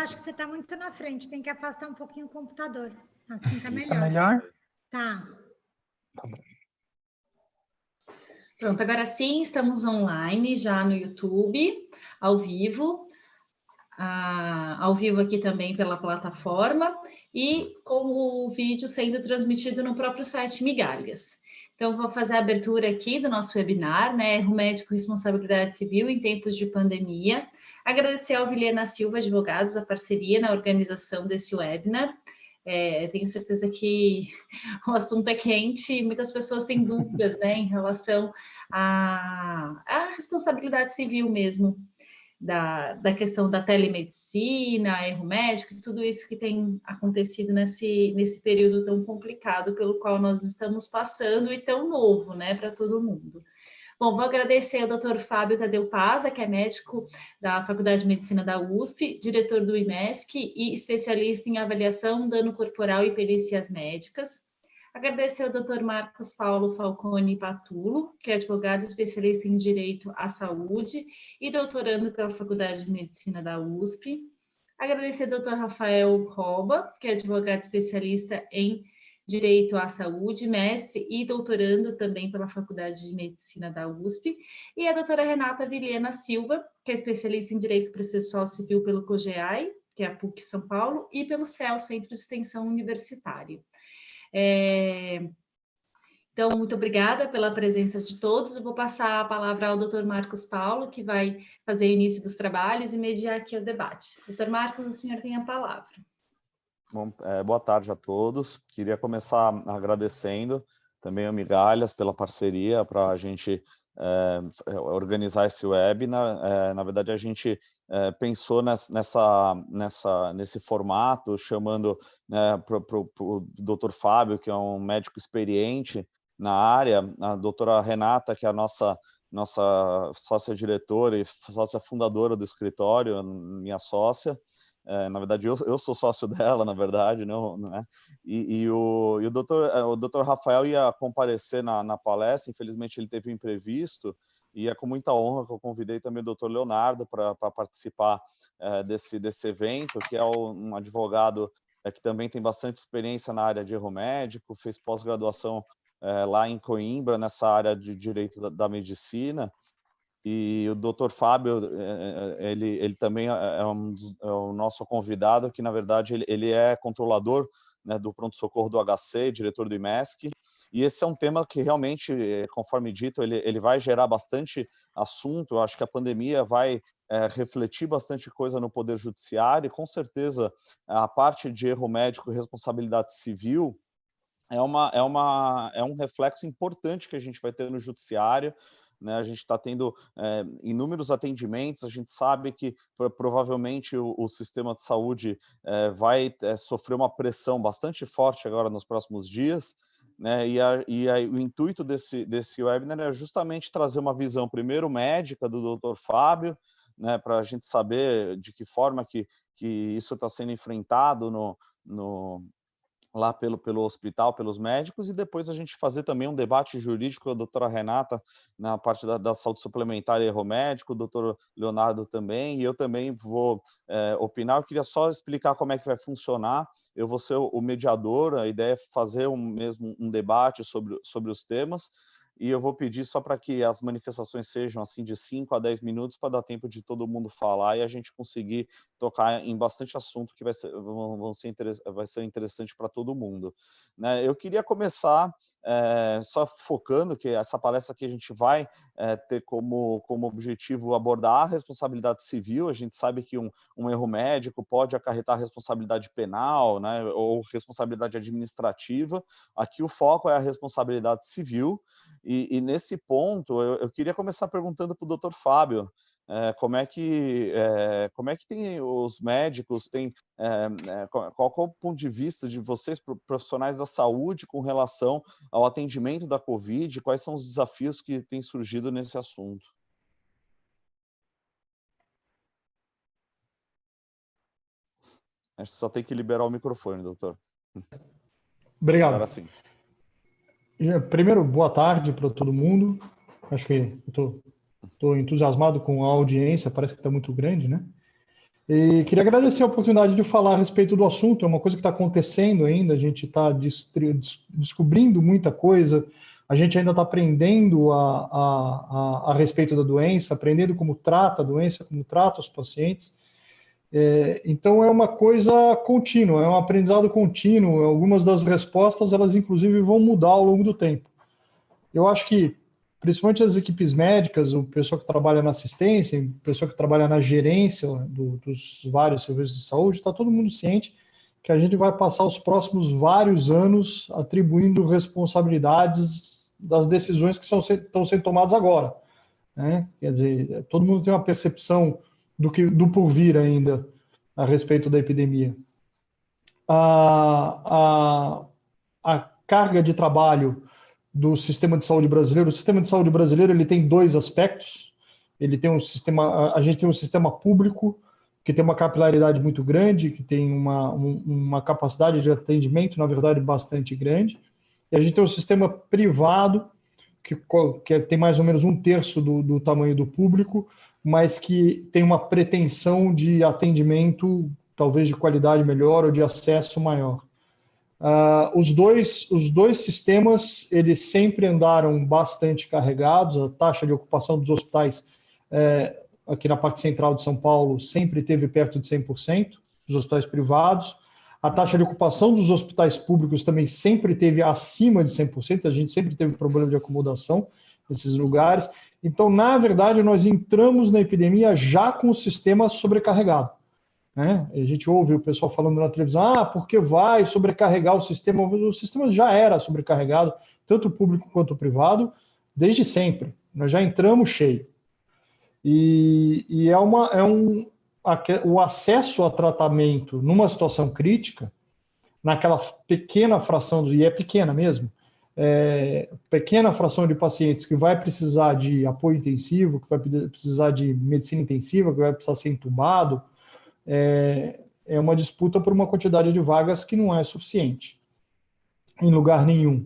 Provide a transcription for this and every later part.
acho que você está muito na frente, tem que afastar um pouquinho o computador. Assim está melhor. Tá melhor? Tá. Pronto, agora sim, estamos online já no YouTube, ao vivo aqui também pela plataforma e com o vídeo sendo transmitido no próprio site Migalhas. Então, vou fazer a abertura aqui do nosso webinar, né? Erro Médico Responsabilidade Civil em Tempos de Pandemia. Agradecer ao Vilhena Silva Advogados a parceria na organização desse webinar. Tenho certeza que o assunto é quente e muitas pessoas têm dúvidas, né, em relação à responsabilidade civil mesmo, da questão da telemedicina, erro médico, tudo isso que tem acontecido nesse período tão complicado pelo qual nós estamos passando e tão novo, né, para todo mundo. Bom, vou agradecer ao Dr. Fábio Tadeu Paza, que é médico da Faculdade de Medicina da USP, diretor do IMESC e especialista em avaliação, dano corporal e perícias médicas. Agradecer ao Dr. Marcos Paulo Falcone Patulo, que é advogado especialista em Direito à Saúde e doutorando pela Faculdade de Medicina da USP. Agradecer ao Dr. Rafael Roba, que é advogado especialista em Direito à Saúde, mestre e doutorando também pela Faculdade de Medicina da USP. E a doutora Renata Vilhena Silva, que é especialista em Direito Processual Civil pelo COGEAI, que é a PUC São Paulo, e pelo CEL, Centro de Extensão Universitário. Então, muito obrigada pela presença de todos. Eu vou passar a palavra ao Dr. Marcos Paulo, que vai fazer o início dos trabalhos e mediar aqui o debate. Dr. Marcos, o senhor tem a palavra. Bom, boa tarde a todos. Queria começar agradecendo também ao Migalhas pela parceria para a gente organizar esse webinar. Na verdade, a gente pensou nesse formato, chamando para o Dr. Fábio, que é um médico experiente na área, a doutora Renata, que é a nossa sócia-diretora e sócia fundadora do escritório, minha sócia. Na verdade, eu sou sócio dela, na verdade, não, né? E o doutor Rafael ia comparecer na palestra, infelizmente ele teve um imprevisto, e é com muita honra que eu convidei também o doutor Leonardo para participar desse evento, que é um advogado que também tem bastante experiência na área de erro médico, fez pós-graduação lá em Coimbra, nessa área de direito da medicina. E o Dr. Fábio, ele também é o nosso convidado, que na verdade ele é controlador, né, do pronto-socorro do HC, diretor do IMESC, e esse é um tema que realmente, conforme dito, ele vai gerar bastante assunto. Eu acho que a pandemia vai refletir bastante coisa no Poder Judiciário, e com certeza a parte de erro médico e responsabilidade civil é um reflexo importante que a gente vai ter no Judiciário, né? A gente está tendo inúmeros atendimentos, a gente sabe que provavelmente o sistema de saúde vai sofrer uma pressão bastante forte agora nos próximos dias, né? O intuito desse webinar é justamente trazer uma visão, primeiro médica, do Dr. Fábio, né, para a gente saber de que forma que isso está sendo enfrentado lá pelo hospital, pelos médicos, e depois a gente fazer também um debate jurídico com a doutora Renata na parte da saúde suplementar e erro médico, o doutor Leonardo também, e eu também vou opinar. Eu queria só explicar como é que vai funcionar. Eu vou ser o mediador, a ideia é fazer um debate sobre os temas, e eu vou pedir só para que as manifestações sejam assim de 5 a 10 minutos, para dar tempo de todo mundo falar e a gente conseguir tocar em bastante assunto que vai ser interessante para todo mundo, né? Eu queria começar só focando que essa palestra aqui a gente vai ter como objetivo abordar a responsabilidade civil. A gente sabe que um erro médico pode acarretar responsabilidade penal, né, ou responsabilidade administrativa. Aqui o foco é a responsabilidade civil, e nesse ponto eu queria começar perguntando para o Dr. Fábio, como é que tem os médicos, qual é o ponto de vista de vocês, profissionais da saúde, com relação ao atendimento da Covid, quais são os desafios que têm surgido nesse assunto? Acho que só tem que liberar o microfone, doutor. Obrigado. Agora sim. Primeiro, boa tarde para todo mundo. Acho que estou entusiasmado com a audiência, parece que está muito grande, né? E queria agradecer a oportunidade de falar a respeito do assunto. É uma coisa que está acontecendo ainda, a gente está descobrindo muita coisa, a gente ainda está aprendendo a respeito da doença, aprendendo como trata a doença, como trata os pacientes. Então é uma coisa contínua, é um aprendizado contínuo. Algumas das respostas, elas inclusive vão mudar ao longo do tempo. Eu acho que, principalmente as equipes médicas, o pessoal que trabalha na assistência, o pessoal que trabalha na gerência dos vários serviços de saúde, está todo mundo ciente que a gente vai passar os próximos vários anos atribuindo responsabilidades das decisões que estão sendo tomadas agora, né? Quer dizer, todo mundo tem uma percepção do porvir ainda a respeito da epidemia. A carga de trabalho do sistema de saúde brasileiro. O sistema de saúde brasileiro ele tem dois aspectos. Ele tem a gente tem um sistema público que tem uma capilaridade muito grande, que tem uma capacidade de atendimento, na verdade, bastante grande. E a gente tem um sistema privado que tem mais ou menos 1/3 do tamanho do público, mas que tem uma pretensão de atendimento, talvez de qualidade melhor ou de acesso maior. Os dois sistemas, eles sempre andaram bastante carregados. A taxa de ocupação dos hospitais aqui na parte central de São Paulo sempre teve perto de 100%, dos hospitais privados. A taxa de ocupação dos hospitais públicos também sempre teve acima de 100%, a gente sempre teve problema de acomodação nesses lugares. Então, na verdade, nós entramos na epidemia já com o sistema sobrecarregado, né? A gente ouve o pessoal falando na televisão, porque vai sobrecarregar o sistema. O sistema já era sobrecarregado, tanto o público quanto o privado, desde sempre. Nós já entramos cheio. E o acesso a tratamento numa situação crítica, naquela pequena fração, e é pequena mesmo, pequena fração de pacientes que vai precisar de apoio intensivo, que vai precisar de medicina intensiva, que vai precisar ser entubado, é uma disputa por uma quantidade de vagas que não é suficiente em lugar nenhum.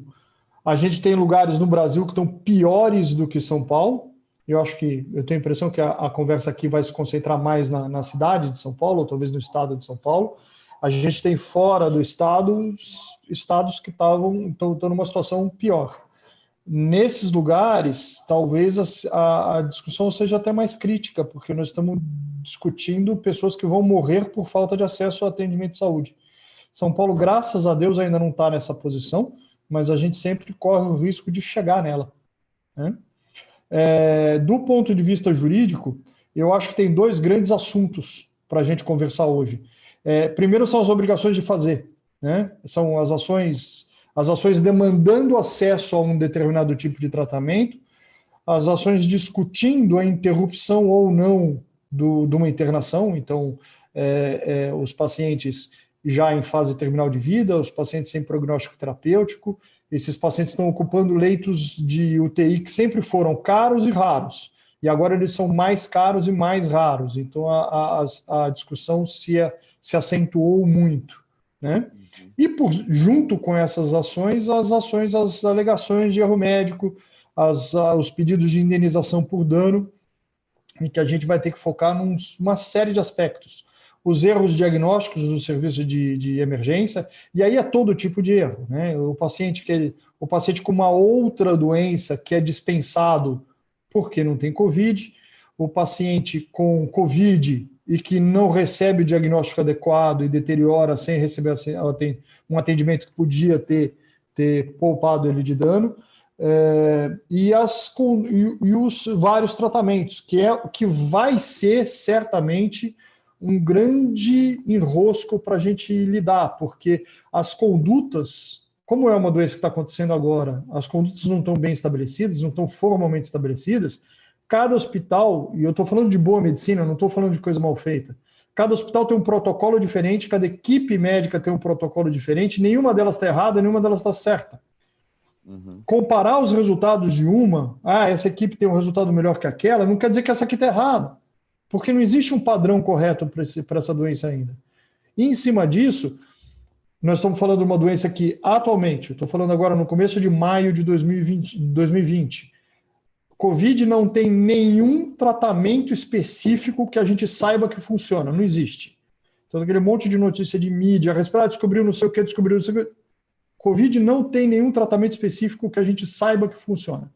A gente tem lugares no Brasil que estão piores do que São Paulo. Eu tenho a impressão que a conversa aqui vai se concentrar mais na cidade de São Paulo, ou talvez no estado de São Paulo. A gente tem fora do estado estados que estão numa situação pior. Nesses lugares, talvez a discussão seja até mais crítica, porque nós estamos discutindo pessoas que vão morrer por falta de acesso ao atendimento de saúde. São Paulo, graças a Deus, ainda não está nessa posição, mas a gente sempre corre o risco de chegar nela, né? Do ponto de vista jurídico, eu acho que tem dois grandes assuntos para a gente conversar hoje. Primeiro são as obrigações de fazer, né? São as ações demandando acesso a um determinado tipo de tratamento, as ações discutindo a interrupção ou não de uma internação. Então, os pacientes já em fase terminal de vida, os pacientes sem prognóstico terapêutico, esses pacientes estão ocupando leitos de UTI que sempre foram caros e raros, e agora eles são mais caros e mais raros. Então, a discussão se acentuou muito, né? E junto com essas ações, as alegações de erro médico, os pedidos de indenização por dano, em que a gente vai ter que focar numa série de aspectos. Os erros diagnósticos do serviço de emergência, e aí é todo tipo de erro, né? O paciente com uma outra doença que é dispensado porque não tem Covid, o paciente com Covid e que não recebe o diagnóstico adequado e deteriora sem receber um atendimento que podia ter poupado ele de dano, e os vários tratamentos, que vai ser certamente um grande enrosco para a gente lidar, porque as condutas, como é uma doença que está acontecendo agora, as condutas não estão bem estabelecidas, não estão formalmente estabelecidas. Cada hospital, e eu estou falando de boa medicina, não estou falando de coisa mal feita, cada hospital tem um protocolo diferente, cada equipe médica tem um protocolo diferente, nenhuma delas está errada, nenhuma delas está certa. Uhum. Comparar os resultados de essa equipe tem um resultado melhor que aquela, não quer dizer que essa aqui está errada, porque não existe um padrão correto para essa doença ainda. E em cima disso, nós estamos falando de uma doença que atualmente, estou falando agora no começo de maio de 2020, Covid não tem nenhum tratamento específico que a gente saiba que funciona, não existe. Então, aquele monte de notícia de mídia, descobriu não sei o que, descobriu não sei o que. Covid não tem nenhum tratamento específico que a gente saiba que funciona.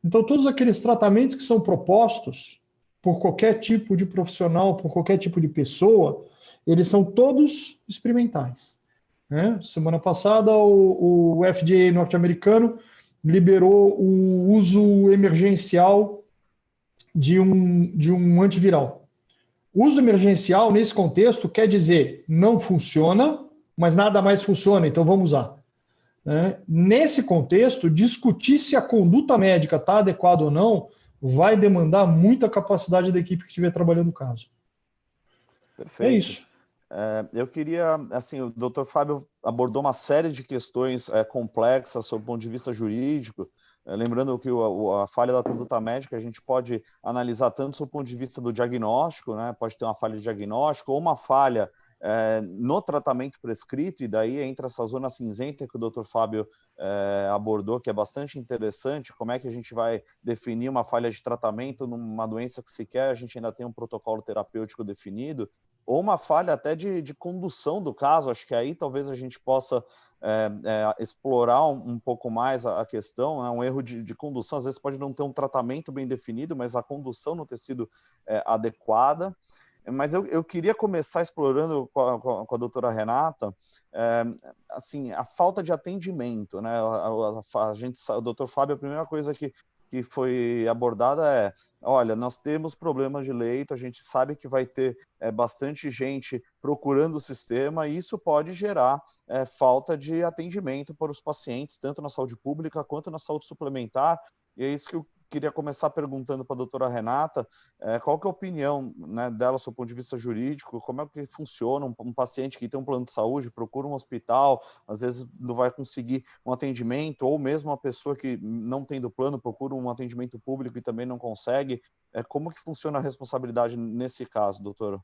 Então, todos aqueles tratamentos que são propostos por qualquer tipo de profissional, por qualquer tipo de pessoa, eles são todos experimentais. Né? Semana passada, o FDA norte-americano liberou o uso emergencial de um antiviral. O uso emergencial, nesse contexto, quer dizer não funciona, mas nada mais funciona, então vamos usar. Nesse contexto, discutir se a conduta médica está adequada ou não vai demandar muita capacidade da equipe que estiver trabalhando o caso. Perfeito. É isso. Eu queria, assim, o Dr. Fábio abordou uma série de questões complexas sob o ponto de vista jurídico, lembrando que a falha da conduta médica a gente pode analisar tanto sob o ponto de vista do diagnóstico, né? Pode ter uma falha de diagnóstico ou uma falha no tratamento prescrito, e daí entra essa zona cinzenta que o Dr. Fábio abordou, que é bastante interessante, como é que a gente vai definir uma falha de tratamento numa doença que sequer a gente ainda tem um protocolo terapêutico definido, ou uma falha até de condução do caso. Acho que aí talvez a gente possa explorar um pouco mais a questão, né? Um erro de condução, às vezes pode não ter um tratamento bem definido, mas a condução não ter sido adequada. Mas eu queria começar explorando com a doutora Renata, assim, a falta de atendimento, né? O doutor Fábio, a primeira coisa que foi abordada olha, nós temos problemas de leito, a gente sabe que vai ter bastante gente procurando o sistema, e isso pode gerar falta de atendimento para os pacientes, tanto na saúde pública quanto na saúde suplementar, e é isso que eu queria começar perguntando para a doutora Renata, qual que é a opinião, né, dela, do ponto de vista jurídico, como é que funciona um paciente que tem um plano de saúde, procura um hospital, às vezes não vai conseguir um atendimento, ou mesmo uma pessoa que não tem do plano procura um atendimento público e também não consegue. Como que funciona a responsabilidade nesse caso, doutora?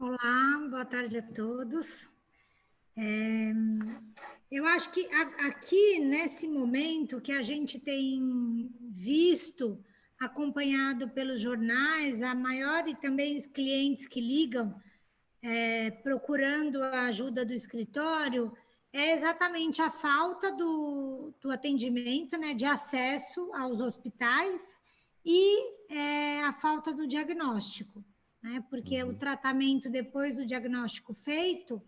Olá, boa tarde a todos. Eu acho que aqui, nesse momento que a gente tem visto, acompanhado pelos jornais, a maior e também os clientes que ligam procurando a ajuda do escritório, é exatamente a falta do atendimento, né, de acesso aos hospitais e a falta do diagnóstico, né, porque o tratamento depois do diagnóstico feito,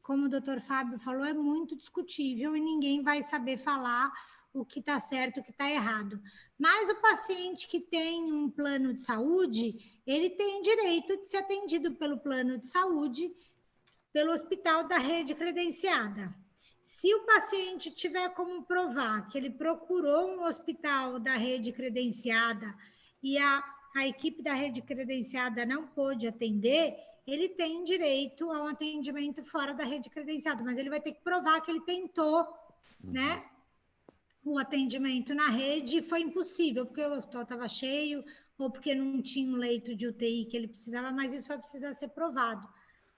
como o doutor Fábio falou, é muito discutível e ninguém vai saber falar o que está certo e o que está errado. Mas o paciente que tem um plano de saúde, ele tem direito de ser atendido pelo plano de saúde, pelo hospital da rede credenciada. Se o paciente tiver como provar que ele procurou um hospital da rede credenciada e a equipe da rede credenciada não pôde atender, ele tem direito a um atendimento fora da rede credenciada, mas ele vai ter que provar que ele tentou, né, o atendimento na rede e foi impossível, porque o hospital estava cheio ou porque não tinha um leito de UTI que ele precisava, mas isso vai precisar ser provado.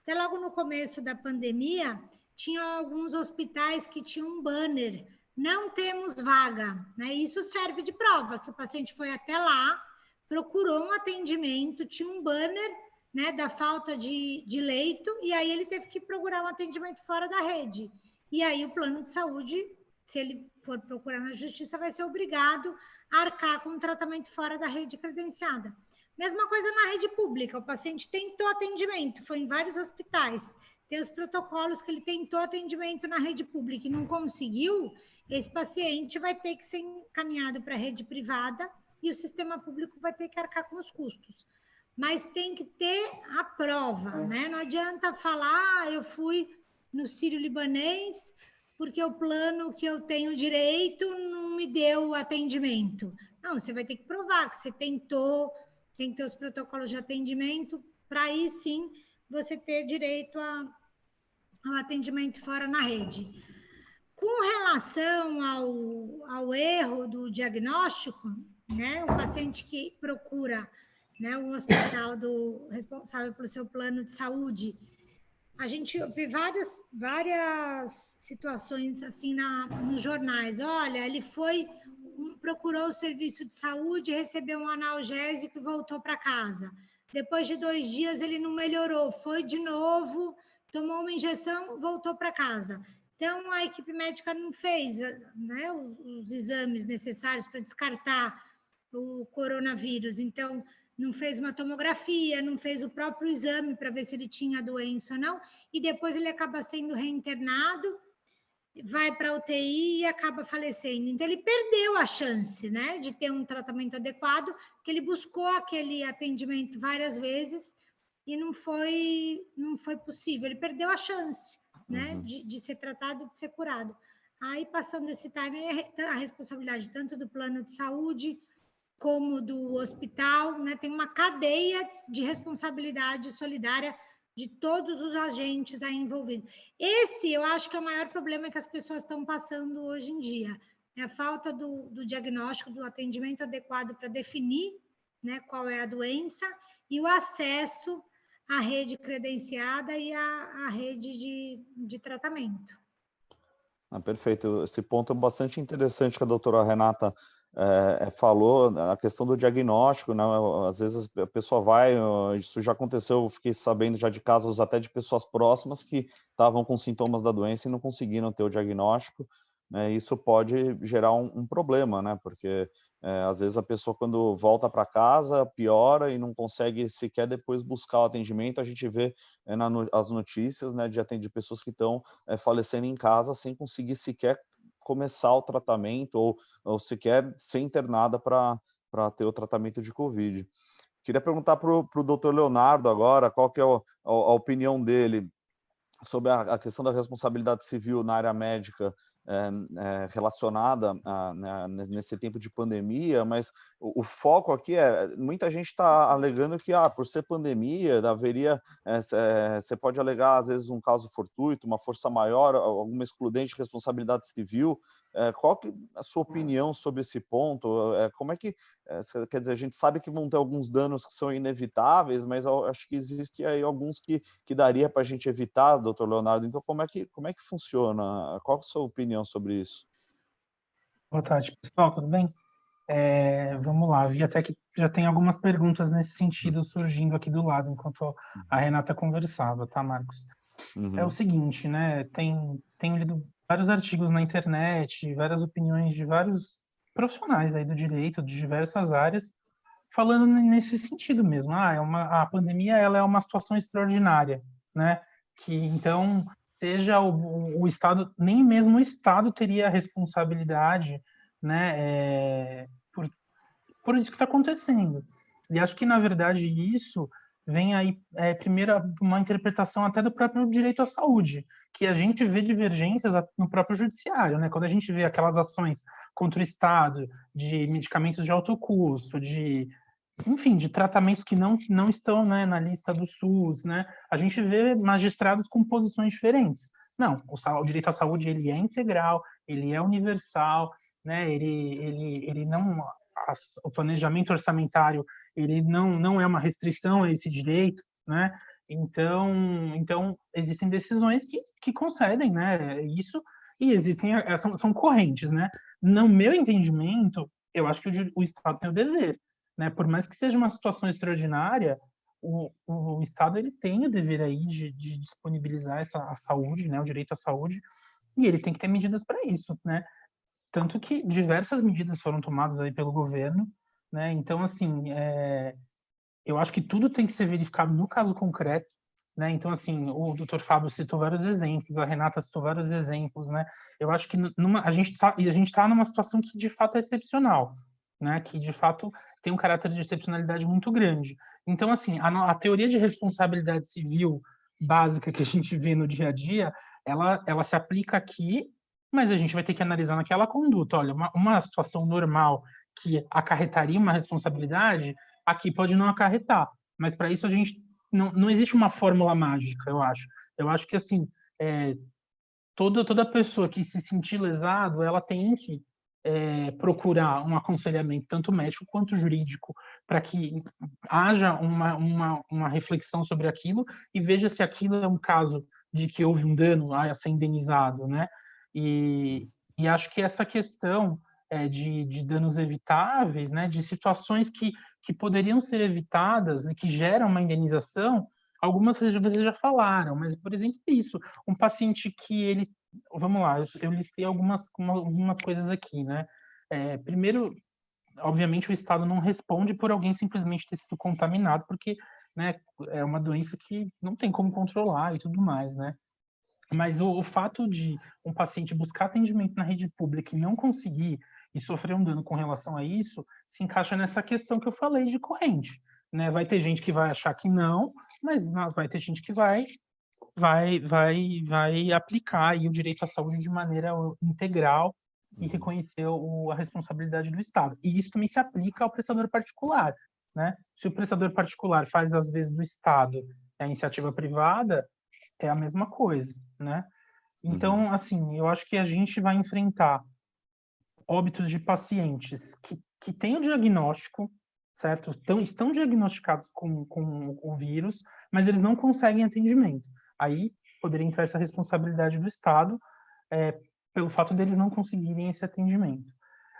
Até logo no começo da pandemia, tinha alguns hospitais que tinham um banner, não temos vaga, né? Isso serve de prova, que o paciente foi até lá, procurou um atendimento, tinha um banner, né, da falta de leito, e aí ele teve que procurar um atendimento fora da rede. E aí o plano de saúde, se ele for procurar na justiça, vai ser obrigado a arcar com um tratamento fora da rede credenciada. Mesma coisa na rede pública, o paciente tentou atendimento, foi em vários hospitais, tem os protocolos que ele tentou atendimento na rede pública e não conseguiu, esse paciente vai ter que ser encaminhado para a rede privada e o sistema público vai ter que arcar com os custos. Mas tem que ter a prova, né? Não adianta falar, eu fui no Sírio-Libanês porque o plano que eu tenho direito não me deu atendimento. Não, você vai ter que provar que você tentou, tem que ter os protocolos de atendimento, para aí sim você ter direito ao atendimento fora na rede. Com relação ao erro do diagnóstico, né, o paciente que procura, né, um hospital responsável pelo seu plano de saúde, a gente vê várias situações assim nos jornais. Olha, ele foi procurou o serviço de saúde, recebeu um analgésico e voltou para casa. Depois de 2 dias ele não melhorou, foi de novo, tomou uma injeção, voltou para casa. Então, a equipe médica não fez, né, os exames necessários para descartar o coronavírus. Então, não fez uma tomografia, não fez o próprio exame para ver se ele tinha a doença ou não, e depois ele acaba sendo reinternado, vai para a UTI e acaba falecendo. Então, ele perdeu a chance, né, de ter um tratamento adequado, porque ele buscou aquele atendimento várias vezes e não foi possível. Ele perdeu a chance, né, de ser tratado e de ser curado. Aí, passando esse time, a responsabilidade tanto do plano de saúde como do hospital, né, tem uma cadeia de responsabilidade solidária de todos os agentes aí envolvidos. Esse, eu acho que é o maior problema que as pessoas estão passando hoje em dia, é a falta do diagnóstico, do atendimento adequado para definir, né, qual é a doença, e o acesso à rede credenciada e à rede de tratamento. Perfeito. Esse ponto é bastante interessante que a doutora Renata falou, a questão do diagnóstico, né? Às vezes a pessoa vai, isso já aconteceu, eu fiquei sabendo já de casos até de pessoas próximas que estavam com sintomas da doença e não conseguiram ter o diagnóstico, né? Isso pode gerar um problema, né? Porque às vezes a pessoa, quando volta para casa, piora e não consegue sequer depois buscar o atendimento. A gente vê as notícias, né, de pessoas que estão falecendo em casa sem conseguir sequer começar o tratamento ou sequer ser internada para ter o tratamento de Covid. Queria perguntar para o doutor Leonardo agora, qual que é a opinião dele sobre a questão da responsabilidade civil na área médica relacionada nesse tempo de pandemia, mas o foco aqui muita gente está alegando que por ser pandemia, você pode alegar às vezes um caso fortuito, uma força maior, alguma excludente de responsabilidade civil. Qual que é a sua opinião sobre esse ponto? Como é que, quer dizer, a gente sabe que vão ter alguns danos que são inevitáveis, mas eu acho que existe aí alguns que daria para a gente evitar, doutor Leonardo. Então, como é que funciona? Qual é a sua opinião sobre isso? Boa tarde, pessoal, tudo bem? Vamos lá, vi até que já tem algumas perguntas nesse sentido surgindo aqui do lado, enquanto a Renata conversava, tá, Marcos? É o seguinte, né, tem lido vários artigos na internet, várias opiniões de vários profissionais aí do direito, de diversas áreas, falando nesse sentido mesmo. A pandemia, ela é uma situação extraordinária, né, que então seja o Estado, nem mesmo o Estado teria a responsabilidade, né, por isso que está acontecendo. E acho que, na verdade, isso vem aí, primeiro, uma interpretação até do próprio direito à saúde, que a gente vê divergências no próprio judiciário, né? Quando a gente vê aquelas ações contra o Estado, de medicamentos de alto custo, enfim, de tratamentos que não estão, né, na lista do SUS, né? A gente vê magistrados com posições diferentes. Não, o direito à saúde, ele é integral, ele é universal, né? Ele não... O planejamento orçamentário, ele não é uma restrição a esse direito, né? Então existem decisões que concedem, né, isso, e existem, são correntes, né? No meu entendimento, eu acho que o Estado tem o dever, né? Por mais que seja uma situação extraordinária, o Estado, ele tem o dever aí de disponibilizar a saúde, né, o direito à saúde, e ele tem que ter medidas para isso, né? Tanto que diversas medidas foram tomadas aí pelo governo, né? Então, assim, eu acho que tudo tem que ser verificado no caso concreto, né? Então, assim, o Dr. Fábio citou vários exemplos, a Renata citou vários exemplos, né? Eu acho que a gente está numa situação que de fato é excepcional, né? Que de fato tem um caráter de excepcionalidade muito grande. Então, assim, a teoria de responsabilidade civil básica que a gente vê no dia a dia, ela se aplica aqui, mas a gente vai ter que analisar naquela conduta. Olha, uma situação normal que acarretaria uma responsabilidade, aqui pode não acarretar. Mas para isso a gente não existe uma fórmula mágica, eu acho. Eu acho que assim, toda pessoa que se sentir lesado, ela tem que procurar um aconselhamento tanto médico quanto jurídico para que haja uma reflexão sobre aquilo e veja se aquilo é um caso de que houve um dano a ser indenizado, né? E acho que essa questão de danos evitáveis, né, de situações que poderiam ser evitadas e que geram uma indenização, algumas vocês já falaram, mas, por exemplo, isso, um paciente que ele... Vamos lá, eu listei algumas coisas aqui, né? Primeiro, obviamente, o Estado não responde por alguém simplesmente ter sido contaminado, porque, né, é uma doença que não tem como controlar e tudo mais, né? Mas o fato de um paciente buscar atendimento na rede pública e não conseguir e sofrer um dano com relação a isso, se encaixa nessa questão que eu falei de corrente, né? Vai ter gente que vai achar que não, mas vai ter gente que vai aplicar aí o direito à saúde de maneira integral e reconhecer a responsabilidade do Estado. E isso também se aplica ao prestador particular, né? Se o prestador particular faz, às vezes, do Estado a iniciativa privada, é a mesma coisa, né? Então, assim, eu acho que a gente vai enfrentar óbitos de pacientes que têm o diagnóstico, certo? Estão diagnosticados com o vírus, mas eles não conseguem atendimento. Aí poderia entrar essa responsabilidade do Estado pelo fato deles não conseguirem esse atendimento.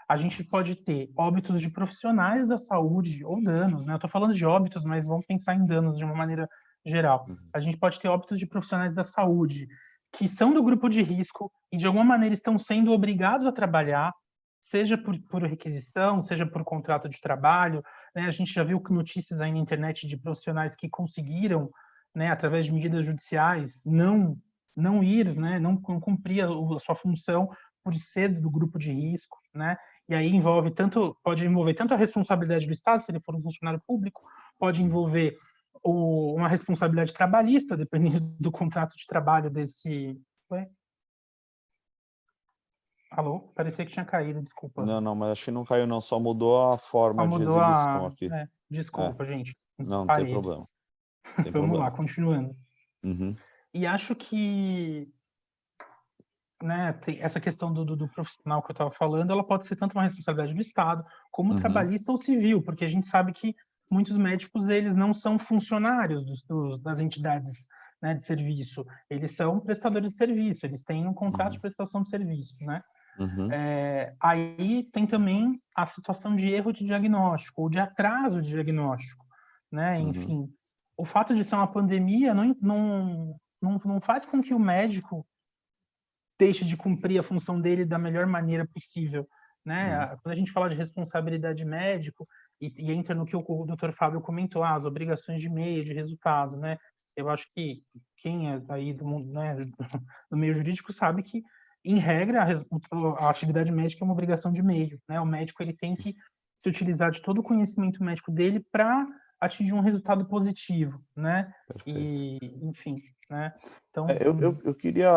A gente pode ter óbitos de profissionais da saúde ou danos, né? Eu estou falando de óbitos, mas vamos pensar em danos de uma maneira geral. A gente pode ter óbitos de profissionais da saúde que são do grupo de risco e, de alguma maneira, estão sendo obrigados a trabalhar, seja por requisição, seja por contrato de trabalho, né? A gente já viu notícias aí na internet de profissionais que conseguiram, né, através de medidas judiciais, não ir, né, não cumprir a sua função por ser do grupo de risco, né? E aí pode envolver tanto a responsabilidade do Estado, se ele for um funcionário público, pode envolver uma responsabilidade trabalhista, dependendo do contrato de trabalho desse... Ué? Alô? Parecia que tinha caído, desculpa. Não, mas acho que não caiu não, só mudou a forma de exibição aqui. Desculpa, gente. Não tem problema. Vamos lá, continuando. Uhum. E acho que, né, tem essa questão do profissional que eu estava falando, ela pode ser tanto uma responsabilidade do Estado, como trabalhista ou civil, porque a gente sabe que muitos médicos, eles não são funcionários das entidades, né, de serviço, eles são prestadores de serviço, eles têm um contrato de prestação de serviço, né? Aí tem também a situação de erro de diagnóstico, ou de atraso de diagnóstico, né? Enfim, o fato de ser uma pandemia não faz com que o médico deixe de cumprir a função dele da melhor maneira possível, né? Quando a gente fala de responsabilidade médico, e entra no que o Dr. Fábio comentou, as obrigações de meio, de resultado, né? Eu acho que quem é aí do mundo, né, do meio jurídico sabe que, em regra, a atividade médica é uma obrigação de meio, né? O médico, ele tem que se utilizar de todo o conhecimento médico dele para atingir um resultado positivo, né? E, enfim, né? Então, eu queria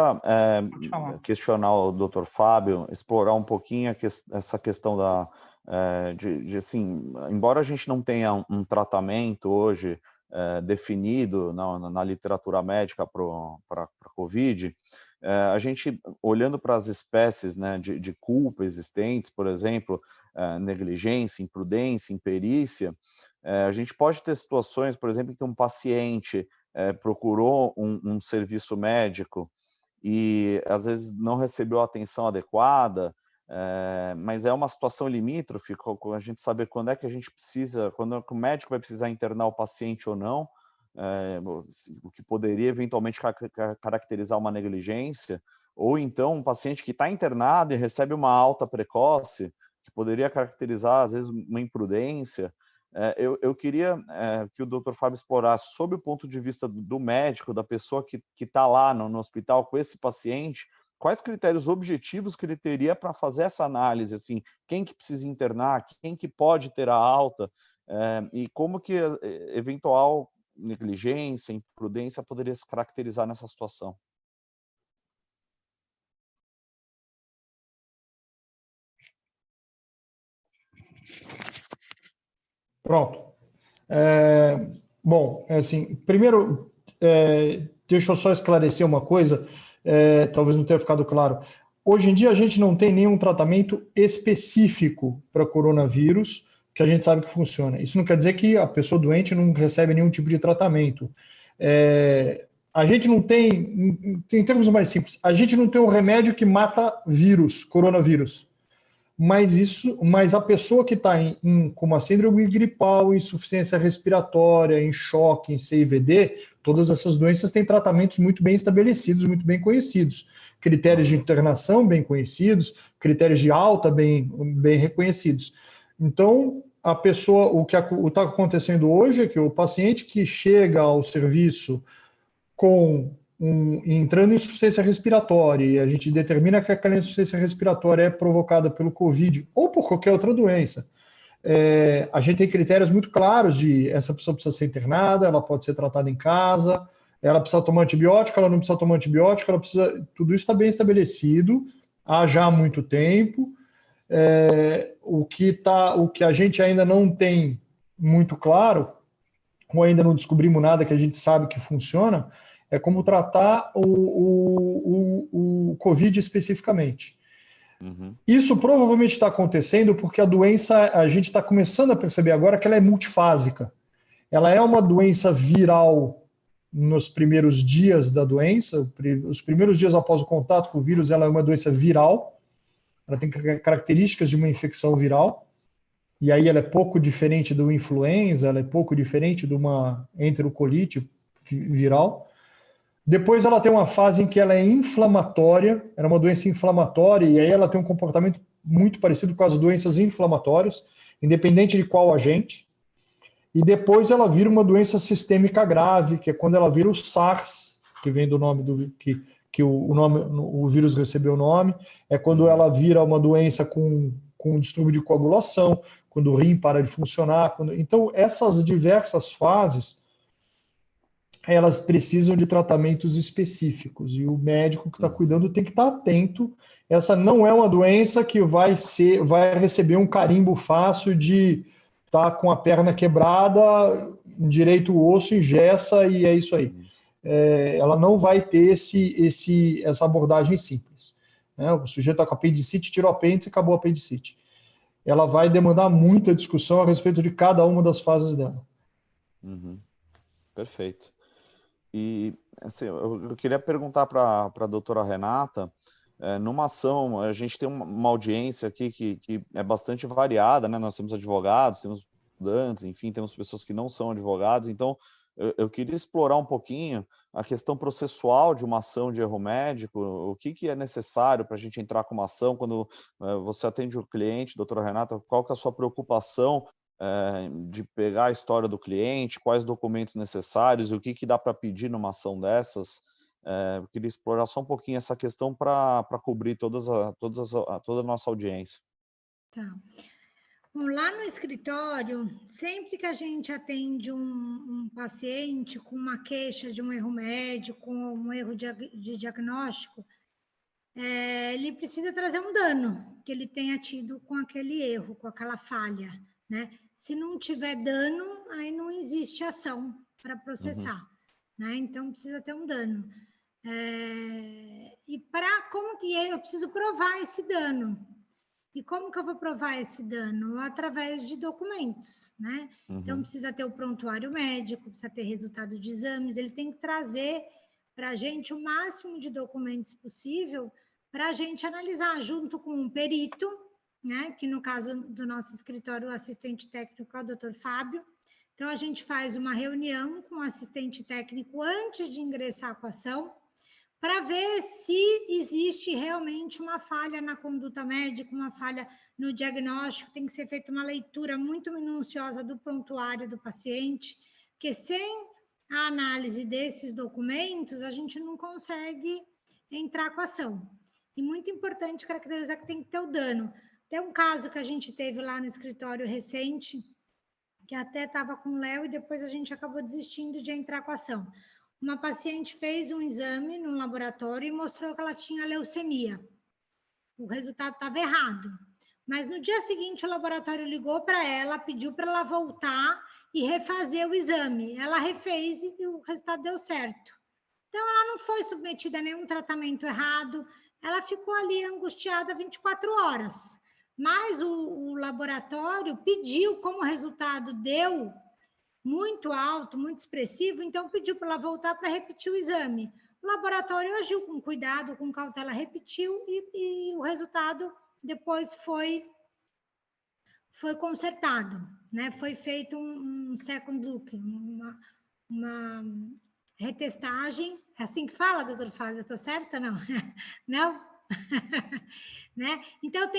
questionar o Dr. Fábio, explorar um pouquinho essa questão assim, embora a gente não tenha um tratamento hoje definido na literatura médica para a COVID, a gente, olhando para as espécies, né, de culpa existentes, por exemplo, negligência, imprudência, imperícia, a gente pode ter situações, por exemplo, em que um paciente procurou um serviço médico e, às vezes, não recebeu a atenção adequada, mas é uma situação limítrofe, a gente saber quando é que a gente precisa, quando é que o médico vai precisar internar o paciente ou não, o que poderia eventualmente caracterizar uma negligência, ou então um paciente que está internado e recebe uma alta precoce, que poderia caracterizar, às vezes, uma imprudência. Eu queria que o Dr. Fábio explorasse, sob o ponto de vista do médico, da pessoa que está lá no hospital com esse paciente, quais critérios objetivos que ele teria para fazer essa análise, assim, quem que precisa internar, quem que pode ter a alta, e como que eventual negligência, imprudência poderia se caracterizar nessa situação. Pronto. Bom, assim, primeiro, deixa eu só esclarecer uma coisa, talvez não tenha ficado claro. Hoje em dia, a gente não tem nenhum tratamento específico para coronavírus, que a gente sabe que funciona. Isso não quer dizer que a pessoa doente não recebe nenhum tipo de tratamento. A gente não tem, em termos mais simples, a gente não tem um remédio que mata vírus, coronavírus. mas a pessoa que está com uma síndrome gripal, insuficiência respiratória, em choque, em CIVD, todas essas doenças têm tratamentos muito bem estabelecidos, muito bem conhecidos. Critérios de internação bem conhecidos, critérios de alta bem reconhecidos. Então, a pessoa, o que está acontecendo hoje é que o paciente que chega ao serviço entrando em insuficiência respiratória, e a gente determina que aquela insuficiência respiratória é provocada pelo COVID ou por qualquer outra doença, a gente tem critérios muito claros de essa pessoa precisa ser internada, ela pode ser tratada em casa, ela precisa tomar antibiótico, ela não precisa tomar antibiótico, tudo isso está bem estabelecido há já muito tempo. O que a gente ainda não tem muito claro, ou ainda não descobrimos nada que a gente sabe que funciona, é como tratar o COVID especificamente. Uhum. Isso provavelmente está acontecendo porque a doença, a gente está começando a perceber agora que ela é multifásica. Ela é uma doença viral nos primeiros dias da doença, os primeiros dias após o contato com o vírus, ela é uma doença viral, ela tem características de uma infecção viral, e aí ela é pouco diferente do influenza, ela é pouco diferente de uma enterocolite viral. Depois ela tem uma fase em que ela é inflamatória, era uma doença inflamatória, e aí ela tem um comportamento muito parecido com as doenças inflamatórias, independente de qual agente. E depois ela vira uma doença sistêmica grave, que é quando ela vira o SARS, que vem do nome que o vírus recebeu o nome, é quando ela vira uma doença com distúrbio de coagulação, quando o rim para de funcionar. Então, essas diversas fases, elas precisam de tratamentos específicos, e o médico que está cuidando tem que estar atento. Essa não é uma doença que vai receber um carimbo fácil de estar com a perna quebrada, direito o osso, engessa e é isso aí. Ela não vai ter essa abordagem simples. Né? O sujeito está com apendicite, tira o apêndice e acabou o apendicite. Ela vai demandar muita discussão a respeito de cada uma das fases dela. Uhum. Perfeito. E assim, eu queria perguntar para a doutora Renata, numa ação, a gente tem uma audiência aqui que é bastante variada, né? Nós temos advogados, temos estudantes, enfim, temos pessoas que não são advogados, então eu queria explorar um pouquinho a questão processual de uma ação de erro médico, o que é necessário para a gente entrar com uma ação, quando você atende o cliente, doutora Renata, qual que é a sua preocupação de pegar a história do cliente, quais documentos necessários e o que dá para pedir numa ação dessas. Eu queria explorar só um pouquinho essa questão para cobrir toda a nossa audiência. Tá. Bom, lá no escritório, sempre que a gente atende um paciente com uma queixa de um erro médico, um erro de diagnóstico, ele precisa trazer um dano que ele tenha tido com aquele erro, com aquela falha, né? Se não tiver dano, aí não existe ação para processar, né? Então precisa ter um dano. E como que eu preciso provar esse dano? E como que eu vou provar esse dano? Através de documentos, né? Então precisa ter o prontuário médico, precisa ter resultado de exames, ele tem que trazer para a gente o máximo de documentos possível para a gente analisar junto com um perito, né? Que no caso do nosso escritório, o assistente técnico é o Dr. Fábio. Então a gente faz uma reunião com o assistente técnico antes de ingressar com a ação, para ver se existe realmente uma falha na conduta médica, uma falha no diagnóstico. Tem que ser feita uma leitura muito minuciosa do prontuário do paciente, porque sem a análise desses documentos, a gente não consegue entrar com a ação. E muito importante caracterizar que tem que ter o dano. Tem um caso que a gente teve lá no escritório recente, que até estava com o Léo, e depois a gente acabou desistindo de entrar com a ação. Uma paciente fez um exame no laboratório e mostrou que ela tinha leucemia. O resultado estava errado. Mas no dia seguinte o laboratório ligou para ela, pediu para ela voltar e refazer o exame. Ela refez e o resultado deu certo. Então ela não foi submetida a nenhum tratamento errado, ela ficou ali angustiada 24 horas. Mas o laboratório pediu, como o resultado deu muito alto, muito expressivo, então pediu para ela voltar para repetir o exame. O laboratório agiu com cuidado, com cautela, repetiu e o resultado depois foi consertado, né? Foi feito um second look, uma retestagem, é assim que fala, doutor Fábio, eu estou certa, não? Não? Né? Então,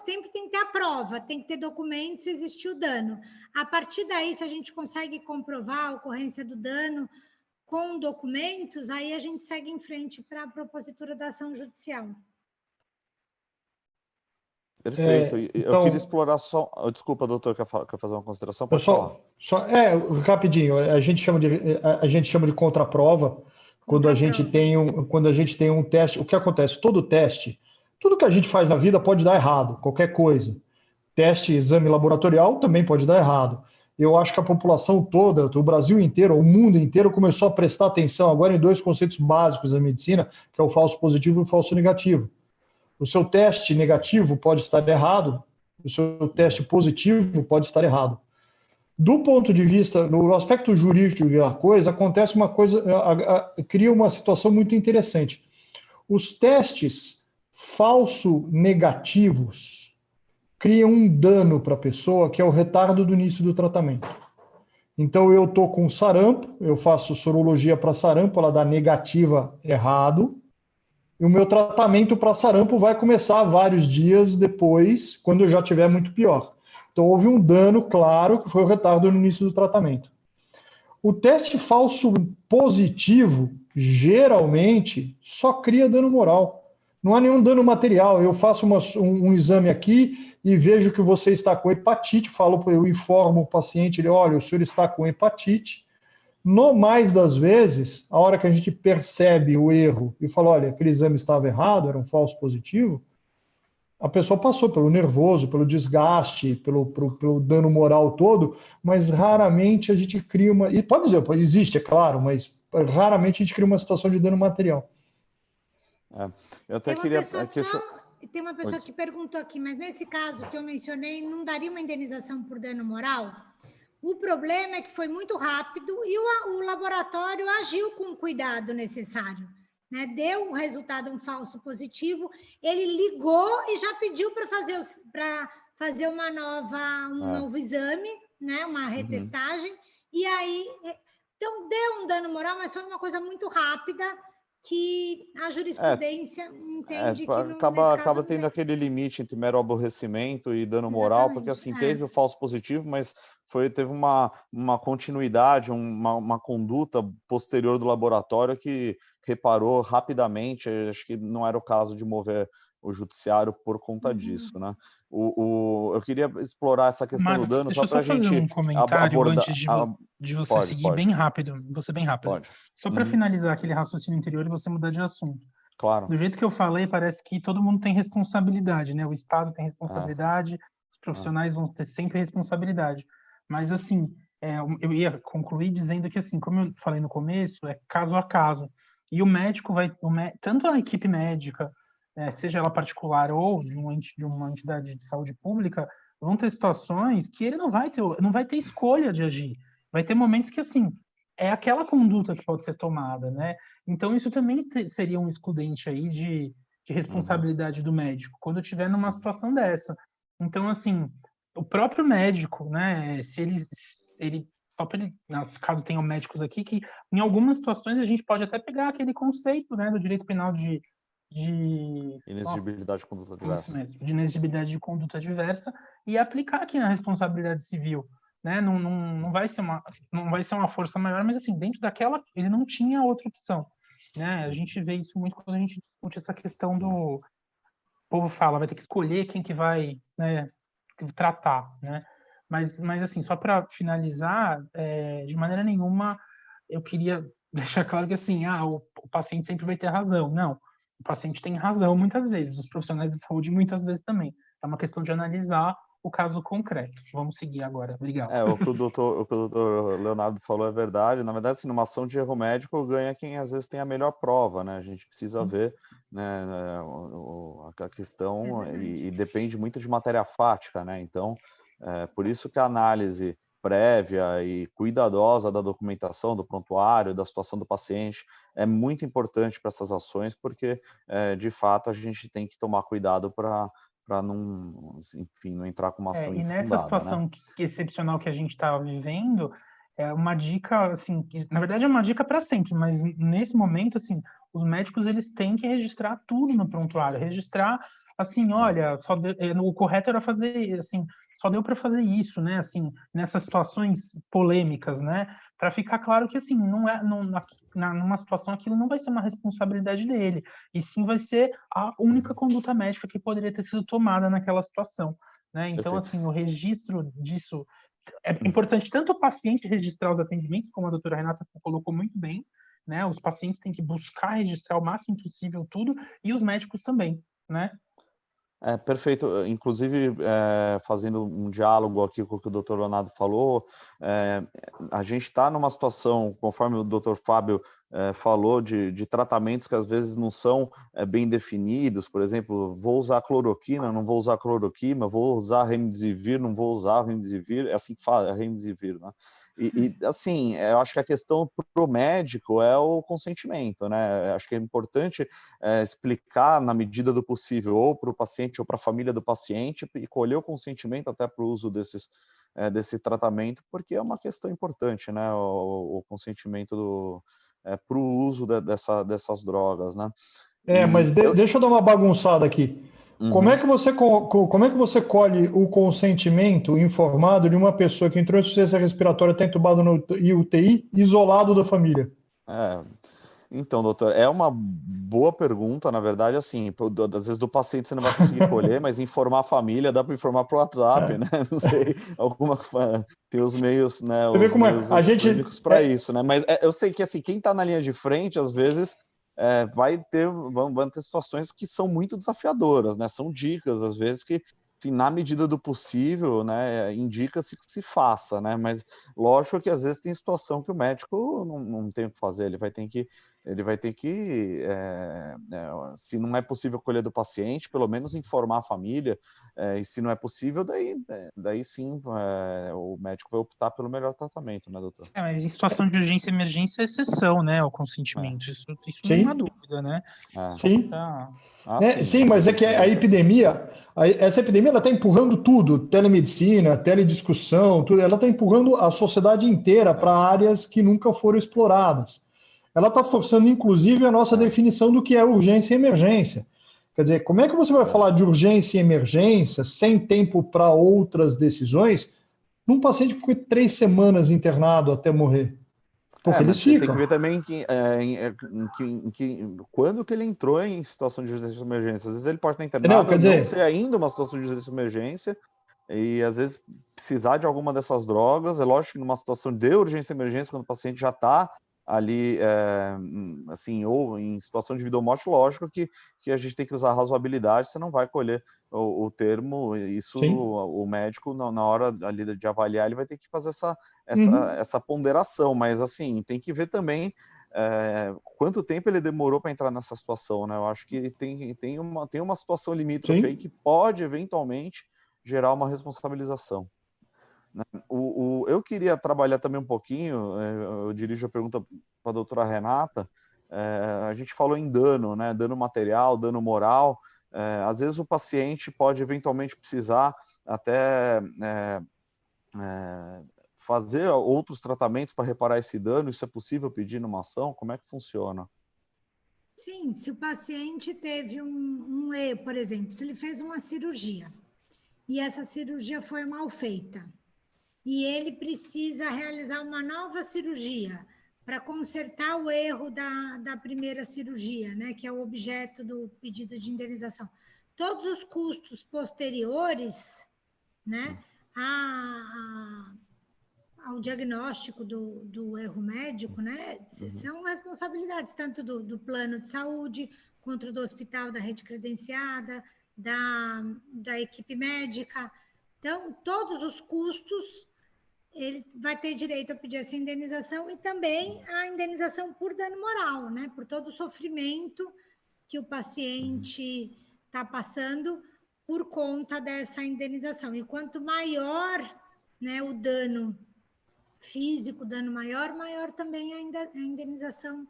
sempre tem que ter a prova, tem que ter documentos se existiu dano. A partir daí, se a gente consegue comprovar a ocorrência do dano com documentos, aí a gente segue em frente para a propositura da ação judicial. Perfeito. Eu queria explorar só... Desculpa, doutor, quer fazer uma consideração? Pode falar. Rapidinho, a gente chama de contraprova quando a gente tem um teste. O que acontece? Todo teste, tudo que a gente faz na vida pode dar errado, qualquer coisa. Teste, exame laboratorial também pode dar errado. Eu acho que a população toda, o Brasil inteiro, o mundo inteiro, começou a prestar atenção agora em 2 conceitos básicos da medicina, que é o falso positivo e o falso negativo. O seu teste negativo pode estar errado, o seu teste positivo pode estar errado. Do ponto de vista, no aspecto jurídico da coisa, acontece uma coisa, cria uma situação muito interessante. Os testes falso-negativos criam um dano para a pessoa, que é o retardo do início do tratamento. Então, eu estou com sarampo, eu faço sorologia para sarampo, ela dá negativa errado, e o meu tratamento para sarampo vai começar vários dias depois, quando eu já estiver muito pior. Então, houve um dano claro, que foi o retardo no início do tratamento. O teste falso positivo, geralmente, só cria dano moral. Não há nenhum dano material. Eu faço um exame aqui e vejo que você está com hepatite, eu informo o paciente, olha, o senhor está com hepatite. No mais das vezes, a hora que a gente percebe o erro e fala, olha, aquele exame estava errado, era um falso positivo, a pessoa passou pelo nervoso, pelo desgaste, pelo dano moral todo, mas raramente a gente cria uma... E pode dizer, existe, é claro, mas raramente a gente cria uma situação de dano material. Eu até queria... Tem uma pessoa que perguntou aqui, mas nesse caso que eu mencionei, não daria uma indenização por dano moral? O problema é que foi muito rápido e o laboratório agiu com o cuidado necessário, né? Deu um resultado, um falso positivo, ele ligou e já pediu para fazer um novo exame, né? Uma retestagem, e aí, então deu um dano moral, mas foi uma coisa muito rápida, que a jurisprudência entende que não, acaba tendo aquele limite entre mero aborrecimento e dano moral, porque assim, teve o falso positivo, mas teve uma continuidade, uma conduta posterior do laboratório que reparou rapidamente, acho que não era o caso de mover o judiciário por conta disso, né? Eu queria explorar essa questão do dano, só para a gente fazer um comentário antes de você seguir bem rápido, Pode. Só para finalizar aquele raciocínio anterior e você mudar de assunto. Claro. Do jeito que eu falei, parece que todo mundo tem responsabilidade, né? O Estado tem responsabilidade, os profissionais vão ter sempre responsabilidade. Mas, assim, eu ia concluir dizendo que, assim, como eu falei no começo, é caso a caso. E o médico tanto a equipe médica, seja ela particular ou de uma entidade de saúde pública, vão ter situações que ele não vai ter escolha de agir. Vai ter momentos que, assim, é aquela conduta que pode ser tomada, né? Então, isso também seria um excludente aí de responsabilidade do médico, quando eu estiver numa situação dessa. Então, assim, o próprio médico, né, se ele caso tenham médicos aqui, que em algumas situações a gente pode até pegar aquele conceito, né, do direito penal de inexigibilidade de conduta diversa. Isso mesmo, de inexigibilidade de conduta diversa e aplicar aqui na responsabilidade civil, né? Não vai ser uma força maior, mas assim, dentro daquela, ele não tinha outra opção, né? A gente vê isso muito quando a gente discute essa questão o povo fala, vai ter que escolher quem que vai, né, tratar, né? Mas assim, só para finalizar, de maneira nenhuma eu queria deixar claro que assim, o paciente sempre vai ter razão. Não, o paciente tem razão muitas vezes, os profissionais de saúde muitas vezes também. É uma questão de analisar o caso concreto. Vamos seguir agora. Obrigado. O que o doutor Leonardo falou é verdade. Na verdade, assim, numa ação de erro médico, ganha quem às vezes tem a melhor prova, né? A gente precisa ver, né, a questão e depende muito de matéria fática, né? Então, por isso que a análise prévia e cuidadosa da documentação, do prontuário, da situação do paciente, é muito importante para essas ações, porque, de fato, a gente tem que tomar cuidado para não, enfim, não entrar com uma ação E infundada, nessa situação né? excepcional que a gente está vivendo, é uma dica, assim, que, na verdade é uma dica para sempre, mas nesse momento, assim, os médicos eles têm que registrar tudo no prontuário, registrar, assim, olha, o correto era fazer, assim, só deu para fazer isso, né, assim, nessas situações polêmicas, né, para ficar claro que, assim, numa situação aquilo não vai ser uma responsabilidade dele, e sim vai ser a única conduta médica que poderia ter sido tomada naquela situação. Né? Então, Perfeito. assim, o registro disso é importante tanto o paciente registrar os atendimentos, como a doutora Renata colocou muito bem, né? Os pacientes têm que buscar registrar o máximo possível tudo, e os médicos também, né? Perfeito. Inclusive, fazendo um diálogo aqui com o que o Dr. Leonardo falou, a gente está numa situação, conforme o Dr. Fábio falou, de tratamentos que às vezes não são bem definidos. Por exemplo, vou usar cloroquina, não vou usar cloroquina, vou usar remdesivir, não vou usar remdesivir, é assim que fala, remdesivir, né? Assim, eu acho que a questão para o médico é o consentimento, né? Acho que é importante explicar na medida do possível, ou para o paciente ou para a família do paciente, e colher o consentimento até para o uso desse tratamento, porque é uma questão importante, né? O consentimento para o uso dessas drogas, né? Mas deixa eu dar uma bagunçada aqui. Como é que você colhe o consentimento informado de uma pessoa que entrou em insuficiência respiratória, está entubado no UTI, isolado da família? Então, doutor, é uma boa pergunta, na verdade, assim, às vezes do paciente você não vai conseguir colher, mas informar a família, dá para informar para o WhatsApp, né? Não sei, tem os meios, né, Você vê os como meios a gente... eletrônicos para isso, né? Mas eu sei que, assim, quem está na linha de frente, às vezes, vão ter situações que são muito desafiadoras, né? São dicas, às vezes, que, assim, na medida do possível, né, indica-se que se faça, né? Mas, lógico que, às vezes, tem situação que o médico não tem o que fazer, ele vai ter que, se não é possível colher do paciente, pelo menos informar a família, e se não é possível, daí sim o médico vai optar pelo melhor tratamento, né, doutor? Mas em situação de urgência e emergência é exceção, né, o consentimento, isso não há Sim. dúvida, né? Sim. Sim, Mas é deve que ser a exceção. epidemia, essa epidemia ela está empurrando tudo, telemedicina, telediscussão, tudo, ela está empurrando a sociedade inteira para áreas que nunca foram exploradas. Ela está forçando, inclusive, a nossa definição do que é urgência e emergência. Quer dizer, como é que você vai falar de urgência e emergência sem tempo para outras decisões num paciente que ficou 3 semanas internado até morrer? Porque eles Mas tem que ficam. ver também quando que ele entrou em situação de urgência e emergência. Às vezes ele pode estar Entendeu? internado, Quer não ser dizer, ainda uma situação de urgência e emergência, e às vezes precisar de alguma dessas drogas. É lógico que numa situação de urgência e emergência, quando o paciente já está ali, assim, ou em situação de vida ou morte, lógico que a gente tem que usar razoabilidade, você não vai colher o termo, isso sim. o médico, na hora ali de avaliar, ele vai ter que fazer Uhum. essa ponderação, mas assim, tem que ver também quanto tempo ele demorou para entrar nessa situação, né? Eu acho que tem uma situação limítrofe aí Sim. que pode eventualmente gerar uma responsabilização. Né? Eu queria trabalhar também um pouquinho, eu dirijo a pergunta para a doutora Renata, a gente falou em dano, né? Dano material, dano moral, às vezes o paciente pode eventualmente precisar até fazer outros tratamentos para reparar esse dano? Isso é possível pedir numa ação? Como é que funciona? Sim, se o paciente teve um erro, por exemplo, se ele fez uma cirurgia e essa cirurgia foi mal feita e ele precisa realizar uma nova cirurgia para consertar o erro da primeira cirurgia, né, que é o objeto do pedido de indenização. Todos os custos posteriores, né, ao diagnóstico do erro médico, né, são responsabilidades tanto do plano de saúde, quanto do hospital, da rede credenciada, da equipe médica. Então, todos os custos, ele vai ter direito a pedir essa indenização e também a indenização por dano moral, né, por todo o sofrimento que o paciente está passando por conta dessa indenização. E quanto maior, né, o dano físico, dano maior, maior também a indenização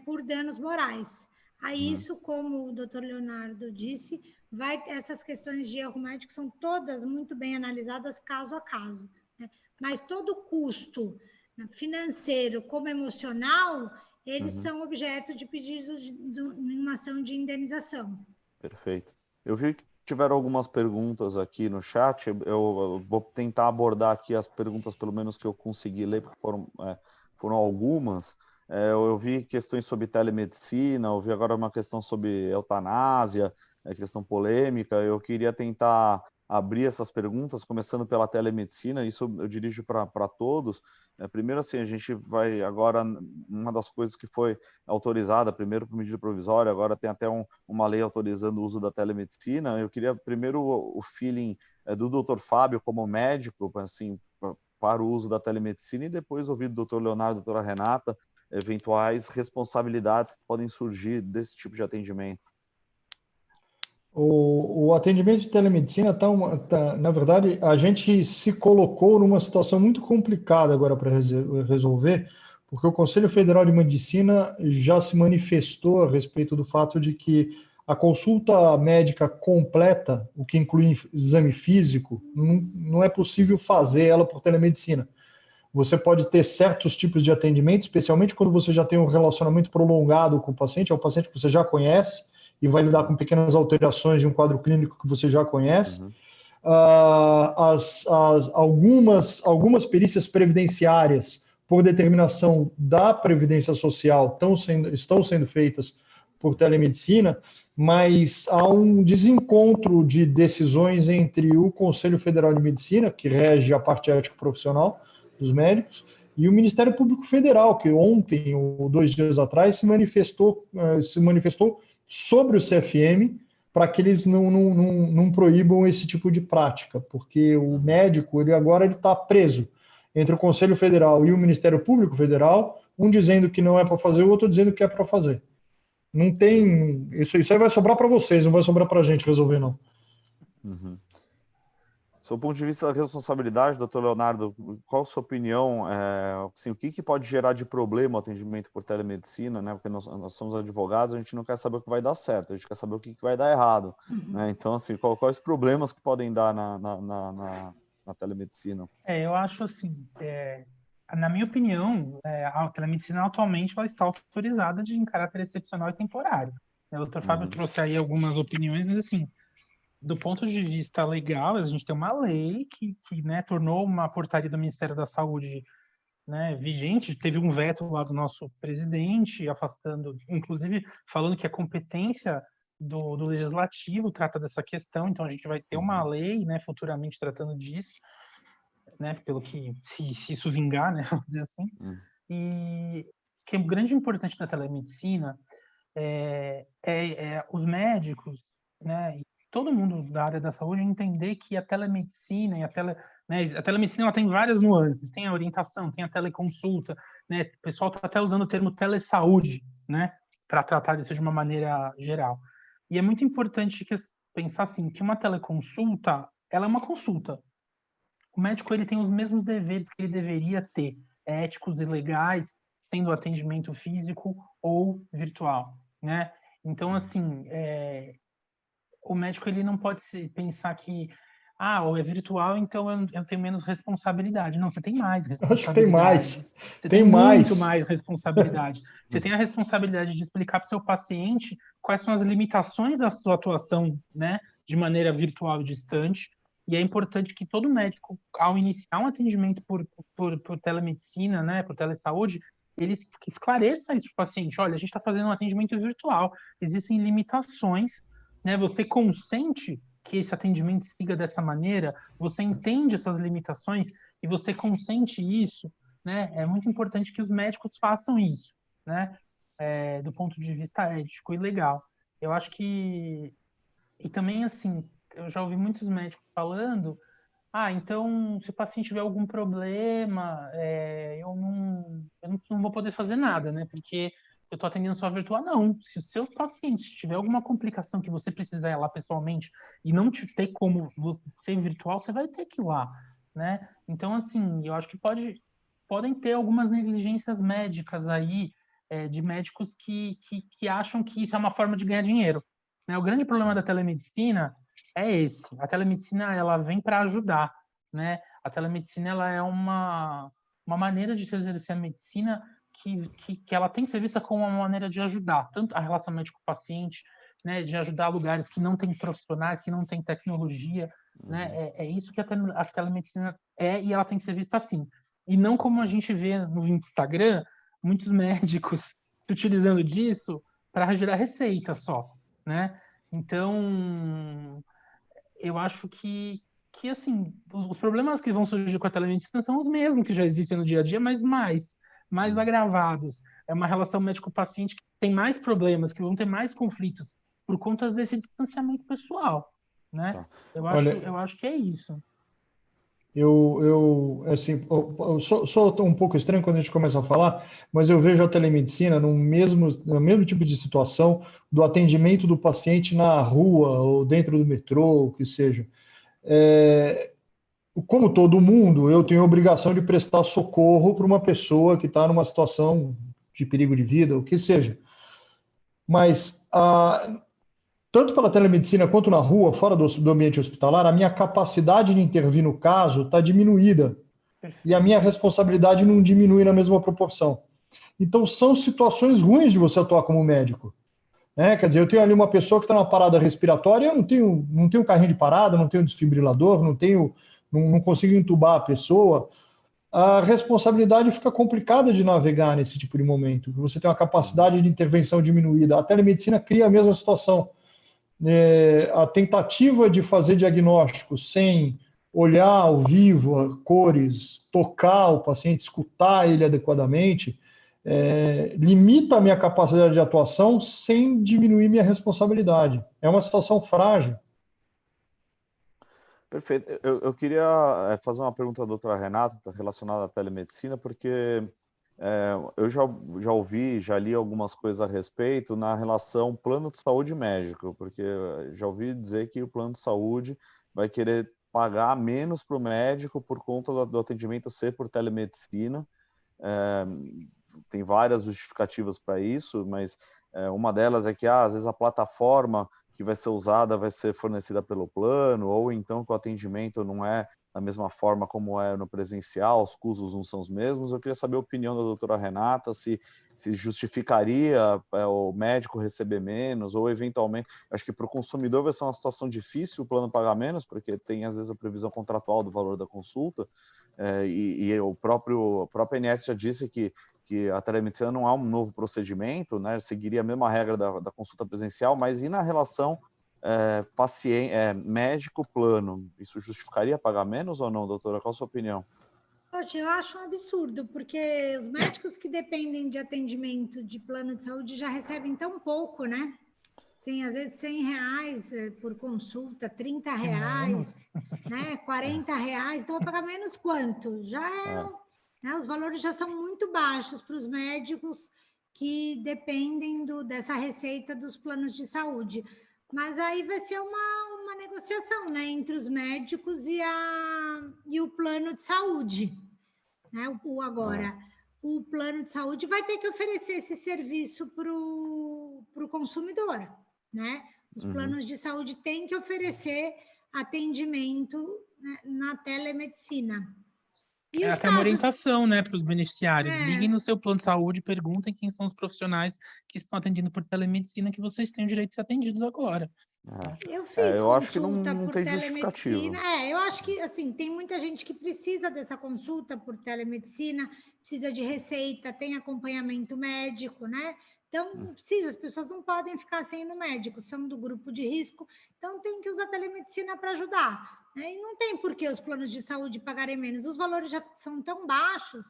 por danos morais. A isso, como o doutor Leonardo disse, essas questões de erro médico são todas muito bem analisadas caso a caso, né? Mas todo custo financeiro como emocional, eles são objeto de pedido de uma ação de indenização. Perfeito. Eu vi que tiveram algumas perguntas aqui no chat, eu vou tentar abordar aqui as perguntas, pelo menos que eu consegui ler, porque foram algumas. Eu vi questões sobre telemedicina, eu vi agora uma questão sobre eutanásia, questão polêmica. Eu queria tentar abrir essas perguntas, começando pela telemedicina, isso eu dirijo para todos. Primeiro, assim, a gente vai agora, uma das coisas que foi autorizada, primeiro por medida provisória, agora tem até uma lei autorizando o uso da telemedicina. Eu queria primeiro o feeling do Dr. Fábio como médico, assim, para o uso da telemedicina, e depois ouvir do Dr. Leonardo, doutora Renata, eventuais responsabilidades que podem surgir desse tipo de atendimento. O atendimento de telemedicina na verdade, a gente se colocou numa situação muito complicada agora para resolver, porque o Conselho Federal de Medicina já se manifestou a respeito do fato de que a consulta médica completa, o que inclui exame físico, não é possível fazer ela por telemedicina. Você pode ter certos tipos de atendimento, especialmente quando você já tem um relacionamento prolongado com o paciente, é um paciente que você já conhece, e vai lidar com pequenas alterações de um quadro clínico que você já conhece. Algumas perícias previdenciárias, por determinação da Previdência Social, estão sendo feitas por telemedicina, mas há um desencontro de decisões entre o Conselho Federal de Medicina, que rege a parte ética profissional dos médicos, e o Ministério Público Federal, que ontem ou 2 dias atrás se manifestou sobre o CFM para que eles não proíbam esse tipo de prática, porque o médico agora está preso entre o Conselho Federal e o Ministério Público Federal, um dizendo que não é para fazer, o outro dizendo que é para fazer. Não tem... Isso aí vai sobrar para vocês, não vai sobrar para a gente resolver, não. Do ponto de vista da responsabilidade, doutor Leonardo, qual a sua opinião? Assim, o que pode gerar de problema o atendimento por telemedicina, né? Porque nós somos advogados, a gente não quer saber o que vai dar certo, a gente quer saber o que vai dar errado. Né? Então, assim, quais problemas que podem dar na telemedicina? Eu acho assim, na minha opinião, a telemedicina atualmente ela está autorizada em caráter excepcional e temporário. O doutor Fábio trouxe aí algumas opiniões, mas assim, do ponto de vista legal, a gente tem uma lei que né, tornou uma portaria do Ministério da Saúde, né, vigente. Teve um veto lá do nosso presidente, afastando, inclusive falando que a competência do Legislativo trata dessa questão, então a gente vai ter uma lei, né, futuramente tratando disso, né, pelo que, se isso vingar, né, vamos dizer assim. E que o grande importante da telemedicina os médicos, né, todo mundo da área da saúde entender que a telemedicina a telemedicina ela tem várias nuances, tem a orientação, tem a teleconsulta, né, o pessoal está até usando o termo telesaúde, né, para tratar disso de uma maneira geral. E é muito importante pensar assim, que uma teleconsulta, ela é uma consulta. O médico ele tem os mesmos deveres que ele deveria ter, éticos e legais, tendo atendimento físico ou virtual, né? Então, assim, o médico ele não pode pensar que ou é virtual, então eu tenho menos responsabilidade. Não, você tem mais responsabilidade. Acho que tem mais. Você tem muito mais responsabilidade. Você tem a responsabilidade de explicar para o seu paciente quais são as limitações da sua atuação, né, de maneira virtual e distante. E é importante que todo médico, ao iniciar um atendimento por telemedicina, né, por telesaúde, ele esclareça isso para o paciente. Olha, a gente está fazendo um atendimento virtual, existem limitações, né? Você consente que esse atendimento siga dessa maneira, você entende essas limitações e você consente isso, né? É muito importante que os médicos façam isso, né? Do ponto de vista ético e legal. Eu acho que... E também, assim, eu já ouvi muitos médicos falando, então, se o paciente tiver algum problema, eu não vou poder fazer nada, né? Porque eu estou atendendo só virtual. Não, se o seu paciente tiver alguma complicação que você precisar ir lá pessoalmente e não te ter como ser virtual, você vai ter que ir lá, né? Então, assim, eu acho que podem ter algumas negligências médicas aí, de médicos que acham que isso é uma forma de ganhar dinheiro, né? O grande problema da telemedicina é esse. A telemedicina, ela vem para ajudar, né? A telemedicina, ela é uma maneira de se exercer a medicina que ela tem que ser vista como uma maneira de ajudar, tanto a relação médico-paciente, né? De ajudar lugares que não têm profissionais, que não têm tecnologia, né? É isso que a telemedicina é, e ela tem que ser vista assim. E não como a gente vê no Instagram, muitos médicos utilizando disso para gerar receita só, né? Então, eu acho que assim, os problemas que vão surgir com a telemedicina são os mesmos que já existem no dia a dia, mas mais agravados. É uma relação médico-paciente que tem mais problemas, que vão ter mais conflitos por conta desse distanciamento pessoal, né? Tá. Eu acho que é isso. Assim, eu sou um pouco estranho quando a gente começa a falar, mas eu vejo a telemedicina no mesmo tipo de situação do atendimento do paciente na rua ou dentro do metrô, o que seja. Como todo mundo, eu tenho a obrigação de prestar socorro para uma pessoa que está numa situação de perigo de vida, o que seja. Mas tanto pela telemedicina quanto na rua, fora do ambiente hospitalar, a minha capacidade de intervir no caso está diminuída. E a minha responsabilidade não diminui na mesma proporção. Então, são situações ruins de você atuar como médico. Quer dizer, eu tenho ali uma pessoa que está numa parada respiratória, eu não tenho carrinho de parada, não tenho desfibrilador, não consigo entubar a pessoa. A responsabilidade fica complicada de navegar nesse tipo de momento. Você tem uma capacidade de intervenção diminuída. A telemedicina cria a mesma situação. A tentativa de fazer diagnóstico sem olhar ao vivo, cores, tocar o paciente, escutar ele adequadamente, limita a minha capacidade de atuação sem diminuir minha responsabilidade. É uma situação frágil. Perfeito. Eu queria fazer uma pergunta à doutora Renata relacionada à telemedicina, porque eu já ouvi, já li algumas coisas a respeito na relação plano de saúde médico, porque já ouvi dizer que o plano de saúde vai querer pagar menos para o médico por conta do atendimento ser por telemedicina. Tem várias justificativas para isso, mas uma delas é que às vezes a plataforma que vai ser usada vai ser fornecida pelo plano, ou então que o atendimento não é da mesma forma como é no presencial, os custos não são os mesmos. Eu queria saber a opinião da doutora Renata, se justificaria o médico receber menos, ou eventualmente, acho que para o consumidor vai ser uma situação difícil o plano pagar menos, porque tem às vezes a previsão contratual do valor da consulta, e o próprio ANS já disse que a telemedicina não é um novo procedimento, né? Seguiria a mesma regra da consulta presencial, mas e na relação médico-plano? Isso justificaria pagar menos ou não, doutora? Qual a sua opinião? Poxa, eu acho um absurdo, porque os médicos que dependem de atendimento de plano de saúde já recebem tão pouco, né? Tem, às vezes, R$100 por consulta, R$30, né? R$40, então vai pagar menos quanto? Né, os valores já são muito baixos para os médicos que dependem dessa receita dos planos de saúde. Mas aí vai ser uma negociação, né, entre os médicos e o plano de saúde. Né? O plano de saúde vai ter que oferecer esse serviço para o consumidor. Né? Os planos de saúde têm que oferecer atendimento, né, na telemedicina. E até uma orientação, né, para os beneficiários. Liguem no seu plano de saúde, perguntem quem são os profissionais que estão atendendo por telemedicina, que vocês têm o direito de ser atendidos agora. Eu fiz eu acho que não por tem telemedicina. Eu acho que assim, tem muita gente que precisa dessa consulta por telemedicina, precisa de receita, tem acompanhamento médico, né? Então, as pessoas não podem ficar sem ir no médico, são do grupo de risco, então tem que usar telemedicina para ajudar. Né? E não tem por que os planos de saúde pagarem menos, os valores já são tão baixos,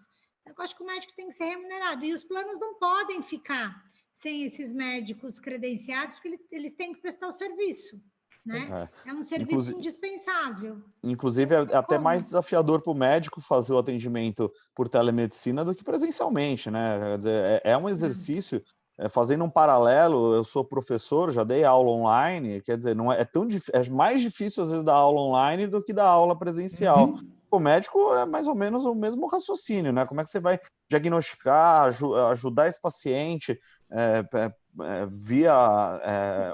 eu acho que o médico tem que ser remunerado, e os planos não podem ficar sem esses médicos credenciados, porque eles têm que prestar o serviço. Né? É um serviço indispensável. Inclusive, é até mais desafiador para o médico fazer o atendimento por telemedicina do que presencialmente, né? Quer dizer, é um exercício, fazendo um paralelo, eu sou professor, já dei aula online, quer dizer, não é mais difícil às vezes dar aula online do que dar aula presencial. O médico é mais ou menos o mesmo raciocínio, né? Como é que você vai diagnosticar, ajudar esse paciente, via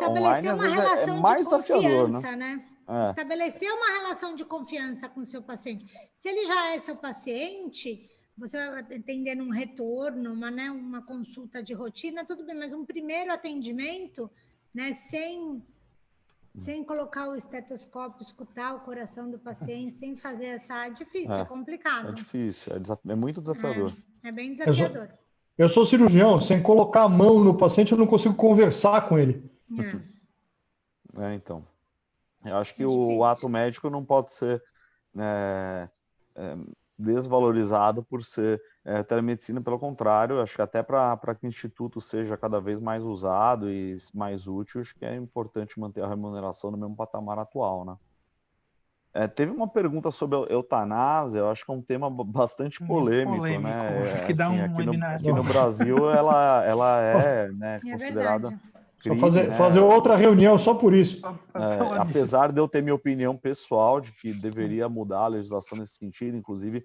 online, Estabelecer às uma vezes é relação mais de desafiador, confiança, né? Estabelecer uma relação de confiança com o seu paciente. Se ele já é seu paciente, você vai atender num retorno, uma consulta de rotina, tudo bem, mas um primeiro atendimento, né, sem colocar o estetoscópio, escutar o coração do paciente, sem fazer essa... É difícil, é complicado. É difícil, é muito desafiador. É bem desafiador. Eu sou cirurgião, sem colocar a mão no paciente, eu não consigo conversar com ele. Então. Eu acho que o ato médico não pode ser desvalorizado por ser telemedicina, pelo contrário, acho que até para que o Instituto seja cada vez mais usado e mais útil, acho que é importante manter a remuneração no mesmo patamar atual, né? Teve uma pergunta sobre a eutanásia, eu acho que é um tema bastante polêmico, né? Que dá assim, um aqui no Brasil ela é, né, considerada crime, fazer outra reunião só por isso. Apesar de eu ter minha opinião pessoal de que deveria mudar a legislação nesse sentido, inclusive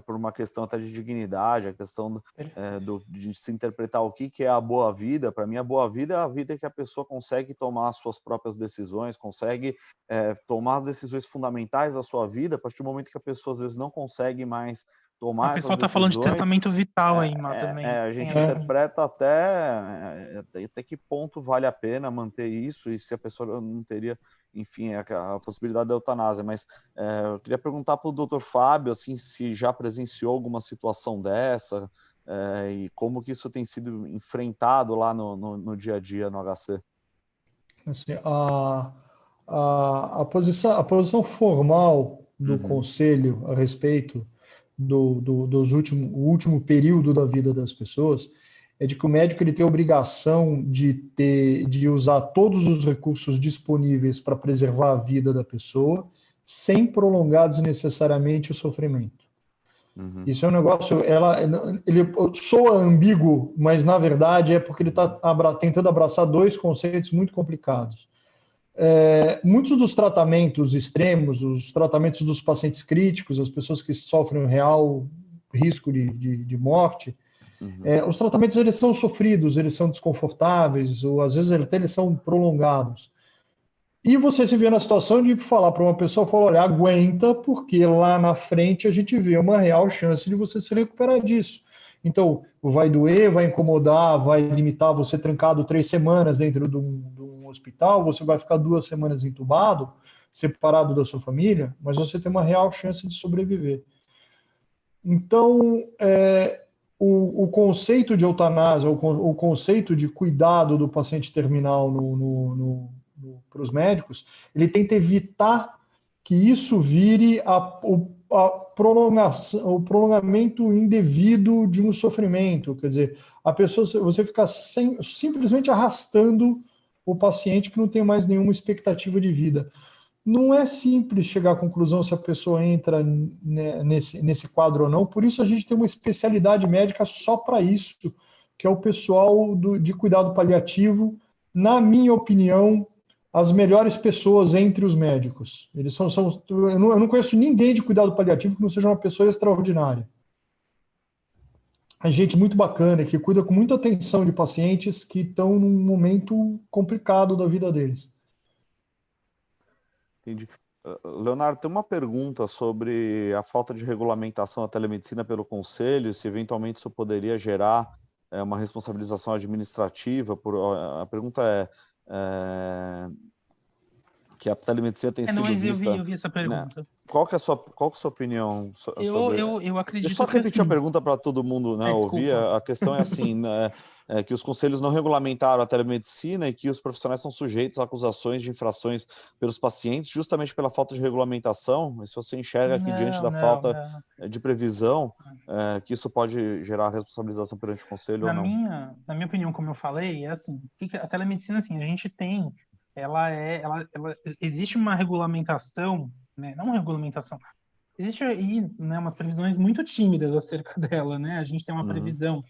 por uma questão até de dignidade, a questão de se interpretar o que é a boa vida. Para mim, a boa vida é a vida que a pessoa consegue tomar as suas próprias decisões, consegue tomar as decisões fundamentais da sua vida, a partir do momento que a pessoa às vezes não consegue mais tomar essas decisões. O pessoal está falando de testamento vital aí, também. A gente interpreta até que ponto vale a pena manter isso e se a pessoa não teria, enfim, a possibilidade da eutanásia. Mas eu queria perguntar para o Dr. Fábio, assim, se já presenciou alguma situação dessa e como que isso tem sido enfrentado lá no dia a dia no HC. Assim, a posição formal do Conselho a respeito do último período da vida das pessoas é de que o médico ele tem a obrigação de usar todos os recursos disponíveis para preservar a vida da pessoa, sem prolongar desnecessariamente o sofrimento. Isso é um negócio, ele soa ambíguo, mas na verdade é porque ele está tentando abraçar dois conceitos muito complicados. Muitos dos tratamentos extremos, os tratamentos dos pacientes críticos, as pessoas que sofrem um real risco de morte, os tratamentos eles são sofridos, eles são desconfortáveis, ou às vezes até eles são prolongados. E você se vê na situação de falar para uma pessoa, olha, aguenta, porque lá na frente a gente vê uma real chance de você se recuperar disso. Então, vai doer, vai incomodar, vai limitar você trancado 3 semanas dentro de um hospital, você vai ficar 2 semanas entubado, separado da sua família, mas você tem uma real chance de sobreviver. Então, o conceito de eutanásia, o conceito de cuidado do paciente terminal para os médicos, ele tenta evitar que isso vire o prolongamento indevido de um sofrimento. Quer dizer, a pessoa, você fica simplesmente arrastando o paciente que não tem mais nenhuma expectativa de vida. Não é simples chegar à conclusão se a pessoa entra nesse quadro ou não, por isso a gente tem uma especialidade médica só para isso, que é o pessoal de cuidado paliativo, na minha opinião, as melhores pessoas entre os médicos. Eles eu não conheço ninguém de cuidado paliativo que não seja uma pessoa extraordinária. É gente muito bacana, que cuida com muita atenção de pacientes que estão num momento complicado da vida deles. Entendi. Leonardo, tem uma pergunta sobre a falta de regulamentação da telemedicina pelo Conselho, se eventualmente isso poderia gerar uma responsabilização administrativa. A pergunta que a telemedicina tem sido vista... Eu vi essa pergunta. Né? Qual que é a sua opinião sobre... Eu acredito Deixa eu só repetir a pergunta para todo mundo, né, ouvir. A questão é assim, né, que os conselhos não regulamentaram a telemedicina e que os profissionais são sujeitos a acusações de infrações pelos pacientes justamente pela falta de regulamentação. Mas se você enxerga aqui diante da falta de previsão, que isso pode gerar responsabilização perante o conselho ou não? Na minha opinião, como eu falei, é assim, a telemedicina, assim, a gente tem, existe uma regulamentação, né, não uma regulamentação, existe aí, né, umas previsões muito tímidas acerca dela, né? A gente tem uma previsão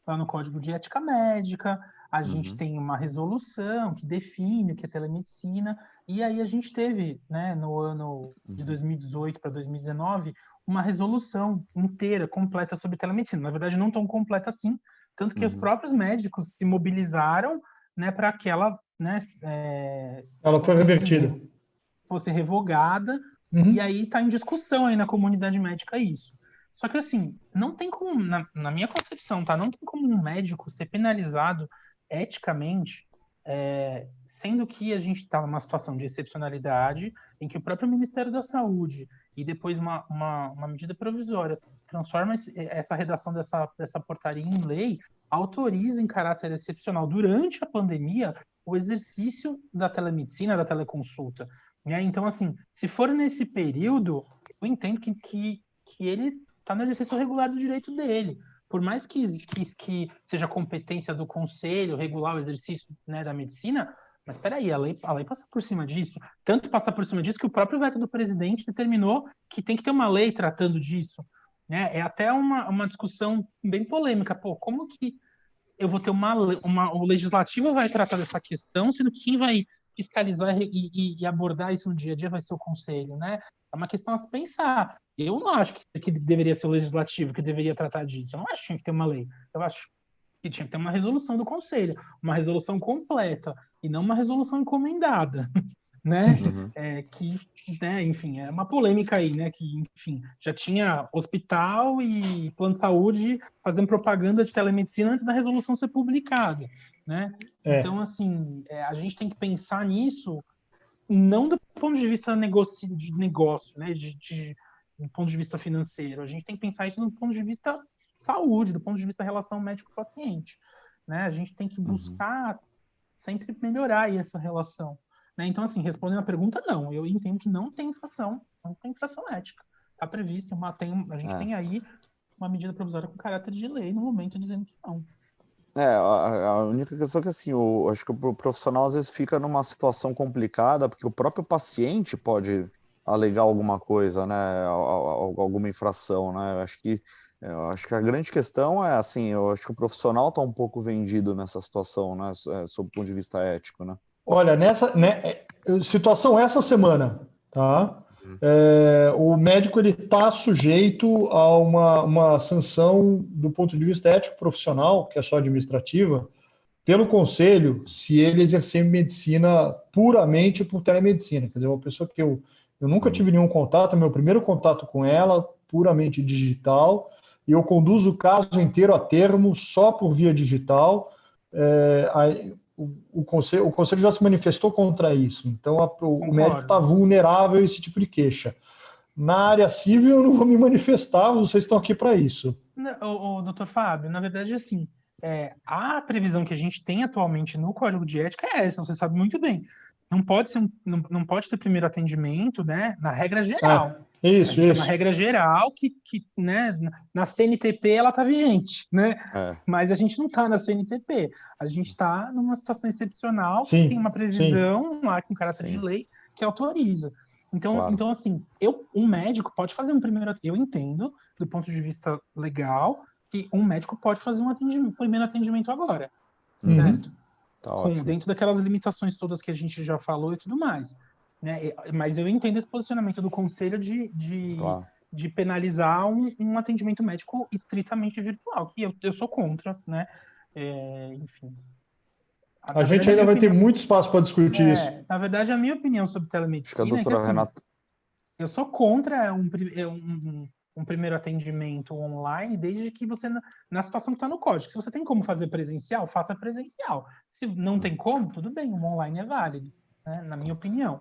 lá no Código de Ética Médica, a gente tem uma resolução que define o que é telemedicina, e aí a gente teve, né, no ano de 2018 para 2019, uma resolução inteira, completa sobre telemedicina. Na verdade, não tão completa assim, tanto que os próprios médicos se mobilizaram né, para que ela, né, ela foi revertida. Fosse revogada, Uhum. e aí está em discussão aí na comunidade médica isso. Só que, assim, não tem como, na minha concepção, tá? Não tem como um médico ser penalizado eticamente, sendo que a gente está numa situação de excepcionalidade em que o próprio Ministério da Saúde e depois uma medida provisória transforma essa redação dessa portaria em lei, autoriza em caráter excepcional, durante a pandemia, o exercício da telemedicina, da teleconsulta. Né? Então, assim, se for nesse período, eu entendo que ele está no exercício regular do direito dele. Por mais que seja competência do conselho regular o exercício, né, da medicina, mas espera aí, a lei passa por cima disso. Tanto passa por cima disso que o próprio veto do presidente determinou que tem que ter uma lei tratando disso. Né? É até uma discussão bem polêmica. Pô, como que eu vou ter o legislativo vai tratar dessa questão, sendo que quem vai fiscalizar e abordar isso no dia a dia vai ser o conselho, né? É uma questão a se pensar. Eu não acho que deveria ser o legislativo que deveria tratar disso. Eu não acho que tinha que ter uma lei. Eu acho que tinha que ter uma resolução do conselho, uma resolução completa, e não uma resolução encomendada, né? Uhum. Né, enfim, é uma polêmica aí, né? Que, enfim, já tinha hospital e plano de saúde fazendo propaganda de telemedicina antes da resolução ser publicada, né? Então, assim, a gente tem que pensar nisso não do ponto de vista de negócio, né? Do ponto de vista financeiro. A gente tem que pensar isso do ponto de vista saúde, do ponto de vista relação médico-paciente, né? A gente tem que buscar sempre melhorar aí essa relação. Né? Então, assim, respondendo a pergunta, não. Eu entendo que não tem infração ética. Está previsto, a gente tem aí uma medida provisória com caráter de lei no momento dizendo que não. A única questão é que, assim, acho que o profissional às vezes fica numa situação complicada, porque o próprio paciente pode alegar alguma coisa, né, alguma infração, né, eu acho que a grande questão é, assim, eu acho que o profissional está um pouco vendido nessa situação, né, sob o ponto de vista ético, né. Olha, situação essa semana, tá? O médico ele está sujeito a uma sanção do ponto de vista ético profissional, que é só administrativa, pelo conselho, se ele exercer medicina puramente por telemedicina. Quer dizer, uma pessoa que eu nunca tive nenhum contato, meu primeiro contato com ela, puramente digital, e eu conduzo o caso inteiro a termo só por via digital. O conselho já se manifestou contra isso. Então, o médico está vulnerável a esse tipo de queixa. Na área civil, eu não vou me manifestar, vocês estão aqui para isso. Doutor Fábio, na verdade, assim, a previsão que a gente tem atualmente no Código de Ética é essa, você sabe muito bem. Não pode ter primeiro atendimento, né, na regra geral. Isso. É uma regra geral que né, na CNTP ela está vigente, né? Mas a gente não está na CNTP. A gente está numa situação excepcional, que tem uma previsão lá com caráter de lei que autoriza. Então assim, um médico pode fazer um primeiro... Eu entendo, do ponto de vista legal, que um médico pode fazer um primeiro atendimento agora, certo? Tá dentro daquelas limitações todas que a gente já falou e tudo mais. Né? Mas eu entendo esse posicionamento do conselho de penalizar um atendimento médico estritamente virtual, que eu sou contra, né? Enfim. A gente ainda vai ter muito espaço para discutir isso. Na verdade, a minha opinião sobre telemedicina é que, assim, eu sou contra um primeiro atendimento online, desde que você, na situação que está no código. Se você tem como fazer presencial, faça presencial. Se não tem como, tudo bem, um online é válido, né? Na minha opinião.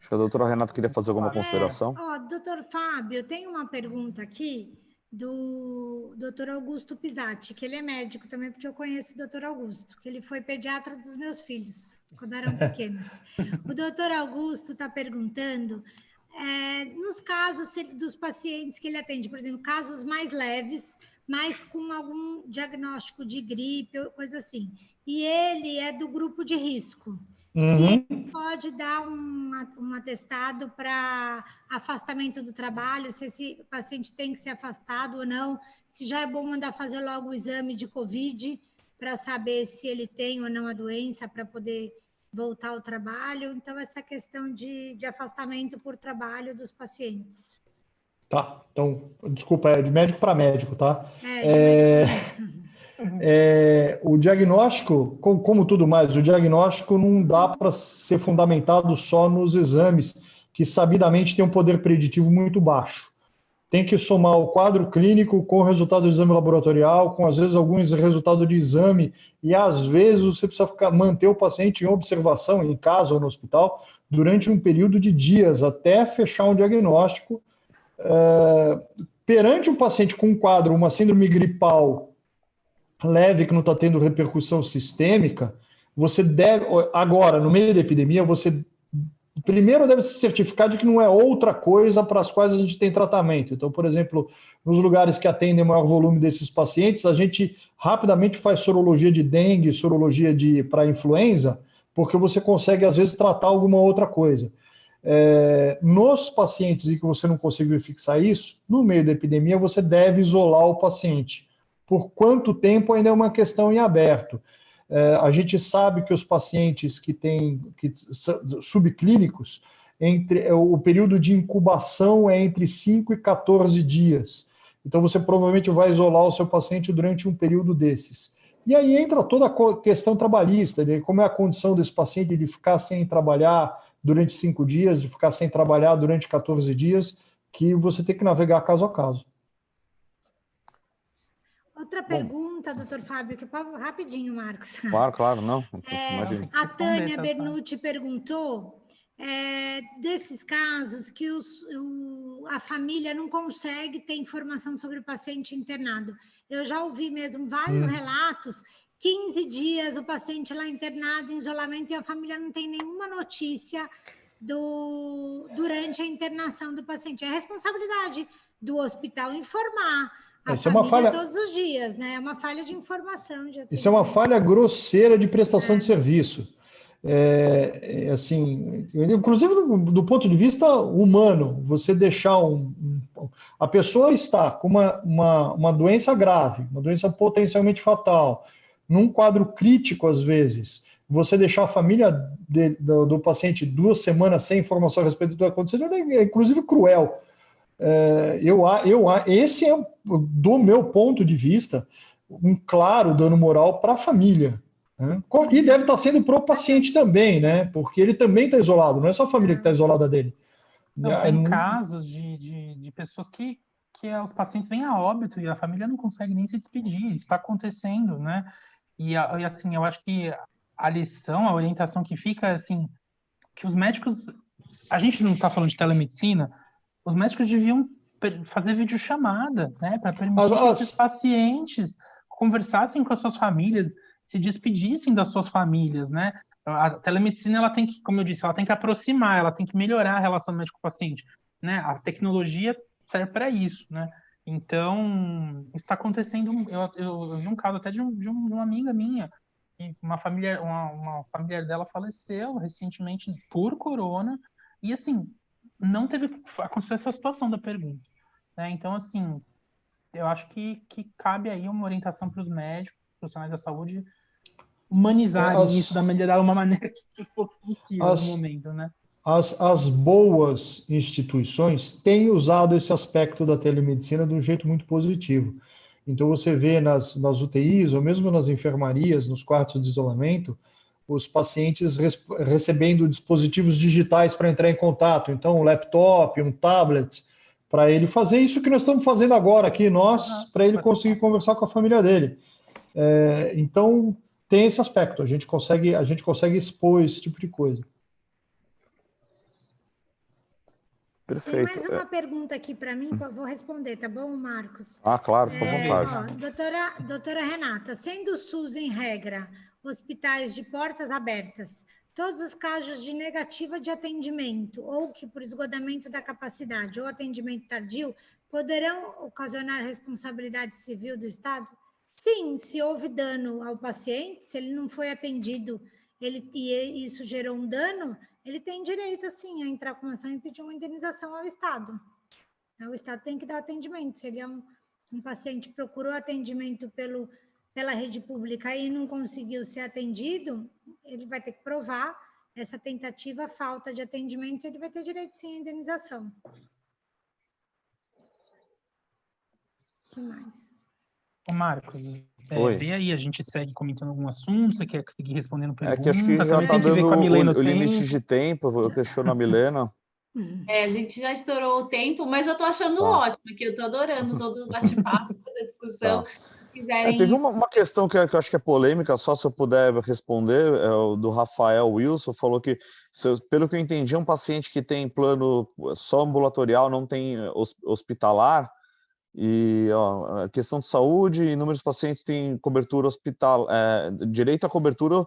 Acho que a doutora Renata queria fazer alguma consideração. Doutor Fábio, eu tenho uma pergunta aqui do doutor Augusto Pisatti, que ele é médico também, porque eu conheço o doutor Augusto, que ele foi pediatra dos meus filhos, quando eram pequenos. O doutor Augusto está perguntando, nos casos dos pacientes que ele atende, por exemplo, casos mais leves, mas com algum diagnóstico de gripe, coisa assim, e ele é do grupo de risco. Se ele pode dar um atestado para afastamento do trabalho, se esse paciente tem que ser afastado ou não, se já é bom mandar fazer logo o exame de Covid para saber se ele tem ou não a doença para poder voltar ao trabalho. Então, essa questão de afastamento por trabalho dos pacientes. Tá, então, desculpa, é de médico para médico, tá? De médico para médico. O diagnóstico, como tudo mais, o diagnóstico não dá para ser fundamentado só nos exames, que sabidamente têm um poder preditivo muito baixo. Tem que somar o quadro clínico com o resultado do exame laboratorial, com às vezes alguns resultados de exame, e às vezes você precisa manter o paciente em observação, em casa ou no hospital, durante um período de dias, até fechar um diagnóstico. Perante um paciente com um quadro, uma síndrome gripal leve, que não está tendo repercussão sistêmica, você deve, agora, no meio da epidemia, você primeiro deve se certificar de que não é outra coisa para as quais a gente tem tratamento. Então, por exemplo, nos lugares que atendem maior volume desses pacientes, a gente rapidamente faz sorologia de dengue, sorologia para influenza, porque você consegue, às vezes, tratar alguma outra coisa. Nos pacientes em que você não conseguiu fixar isso, no meio da epidemia, você deve isolar o paciente. Por quanto tempo ainda é uma questão em aberto. A gente sabe que os pacientes que são subclínicos, o período de incubação é entre 5 e 14 dias. Então, você provavelmente vai isolar o seu paciente durante um período desses. E aí entra toda a questão trabalhista, de como é a condição desse paciente de ficar sem trabalhar durante 5 dias, de ficar sem trabalhar durante 14 dias, que você tem que navegar caso a caso. Outra pergunta, doutor Fábio, que posso rapidinho, Marcos. Claro, não. Imagina. A Tânia Bernucci perguntou desses casos que a família não consegue ter informação sobre o paciente internado. Eu já ouvi mesmo vários relatos, 15 dias o paciente lá internado em isolamento e a família não tem nenhuma notícia durante a internação do paciente. É responsabilidade do hospital informar Isso é uma falha todos os dias, né? É uma falha de informação. Isso é uma falha grosseira de prestação de serviço. Assim, inclusive do ponto de vista humano, você deixar a pessoa está com uma doença grave, uma doença potencialmente fatal, num quadro crítico às vezes, você deixar a família do paciente 2 semanas sem informação a respeito do que está acontecendo é inclusive cruel. Esse é, do meu ponto de vista, um claro dano moral para a família, né? E deve estar sendo para o paciente também, né? Porque ele também está isolado, não é só a família que está isolada dele. Não, tem casos de pessoas que os pacientes vêm a óbito e a família não consegue nem se despedir, isso está acontecendo, né? E assim, eu acho que a lição, a orientação que fica, assim, que os médicos, a gente não está falando de telemedicina, os médicos deviam fazer videochamada, né, para permitir que esses pacientes conversassem com as suas famílias, se despedissem das suas famílias, né? A telemedicina, ela tem que, como eu disse, ela tem que aproximar, ela tem que melhorar a relação médico-paciente, né? A tecnologia serve para isso, né? Então, está acontecendo. Eu vi um caso até de uma amiga minha, e uma familiar dela faleceu recentemente por corona, e assim, não teve aconteceu essa situação da pergunta, né? Então, assim, eu acho que cabe aí uma orientação para os médicos, profissionais da saúde, humanizarem isso da uma maneira que for possível no momento, né? As boas instituições têm usado esse aspecto da telemedicina de um jeito muito positivo. Então, você vê nas UTIs, ou mesmo nas enfermarias, nos quartos de isolamento, os pacientes recebendo dispositivos digitais para entrar em contato. Então, um laptop, um tablet, para ele fazer isso que nós estamos fazendo agora aqui, para ele conseguir conversar com a família dele. Então, tem esse aspecto, a gente consegue expor esse tipo de coisa. Perfeito. Tem mais uma pergunta aqui para mim, que eu vou responder, tá bom, Marcos? Claro, fica à vontade. Doutora Renata, sendo o SUS em regra, hospitais de portas abertas, todos os casos de negativa de atendimento, ou que por esgotamento da capacidade ou atendimento tardio, poderão ocasionar responsabilidade civil do Estado? Sim, se houve dano ao paciente, se ele não foi atendido e isso gerou um dano, ele tem direito, sim, a entrar com ação e pedir uma indenização ao Estado. O Estado tem que dar atendimento. Se ele é um paciente que procurou atendimento pela rede pública e não conseguiu ser atendido, ele vai ter que provar essa tentativa, falta de atendimento, e ele vai ter direito, sim, à indenização. O que mais? Marcos, Vê aí, a gente segue comentando algum assunto, você quer seguir respondendo perguntas? Que acho que já está dando o limite de tempo, eu questiono a Milena. A gente já estourou o tempo, mas eu estou achando ótimo aqui, eu estou adorando todo o bate-papo, toda a discussão. Se quiserem... Teve uma questão que eu acho que é polêmica, só se eu puder responder, o do Rafael Wilson, falou que, pelo que eu entendi, um paciente que tem plano só ambulatorial, não tem hospitalar, e a questão de saúde, inúmeros pacientes têm cobertura direito à cobertura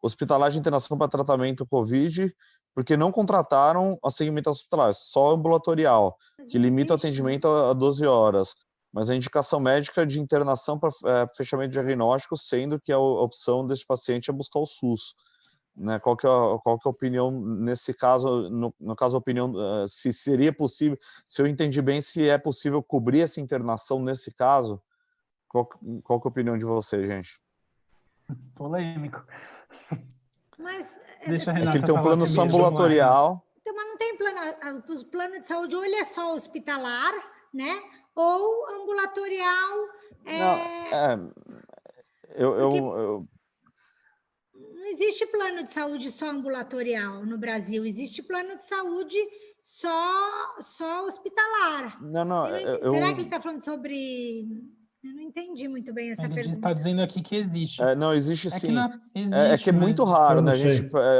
hospitalar de internação para tratamento COVID, porque não contrataram a segmentação hospitalar, só ambulatorial, que limita o atendimento a 12 horas. Mas a indicação médica de internação para fechamento diagnóstico, sendo que a opção desse paciente é buscar o SUS. Né? Qual que é a opinião nesse caso? No caso, a opinião, se seria possível, se eu entendi bem, se é possível cobrir essa internação nesse caso? Qual que é a opinião de vocês, gente? Polêmico. Mas deixa a Renata ele tem um plano só ambulatorial. Então, mas não tem plano. O plano de saúde ou ele é só hospitalar, né? Ou ambulatorial. Não existe plano de saúde só ambulatorial no Brasil. Existe plano de saúde só hospitalar. Será que ele está falando sobre... Eu não entendi muito bem essa pergunta. Ele está dizendo aqui que existe. Não, existe sim. Existe, é muito raro, né?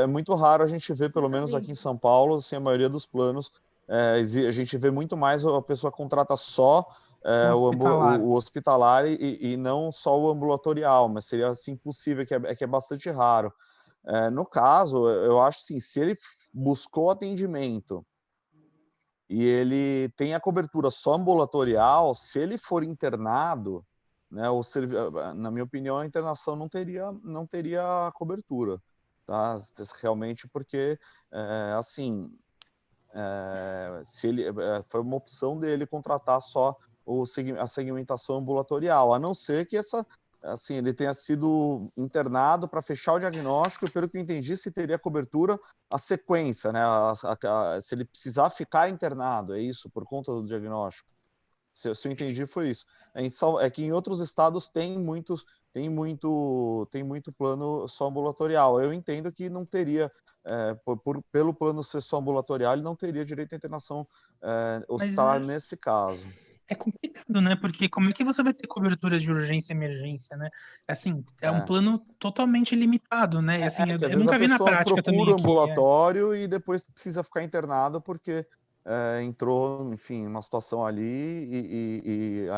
É muito raro a gente ver, pelo menos aqui em São Paulo, assim, a maioria dos planos, a gente vê muito mais a pessoa contrata só o hospitalar e não só o ambulatorial, mas seria assim possível, que é bastante raro. No caso, eu acho assim, se ele buscou atendimento e ele tem a cobertura só ambulatorial, se ele for internado, né, na minha opinião, a internação não teria cobertura, tá? Realmente porque, se ele, foi uma opção dele contratar só a segmentação ambulatorial, a não ser que ele tenha sido internado para fechar o diagnóstico, e pelo que eu entendi, se teria cobertura a sequência, né? Se ele precisar ficar internado, é isso, por conta do diagnóstico. Se eu entendi, foi isso. É que em outros estados tem muito plano só ambulatorial. Eu entendo que não teria, pelo plano ser só ambulatorial, ele não teria direito à internação hospitalar nesse caso. É complicado, né? Porque como é que você vai ter cobertura de urgência e emergência, né? Assim, é um plano totalmente limitado, né? E, assim, eu nunca vi na prática também. Procura ambulatório e depois precisa ficar internado porque entrou, enfim, uma situação ali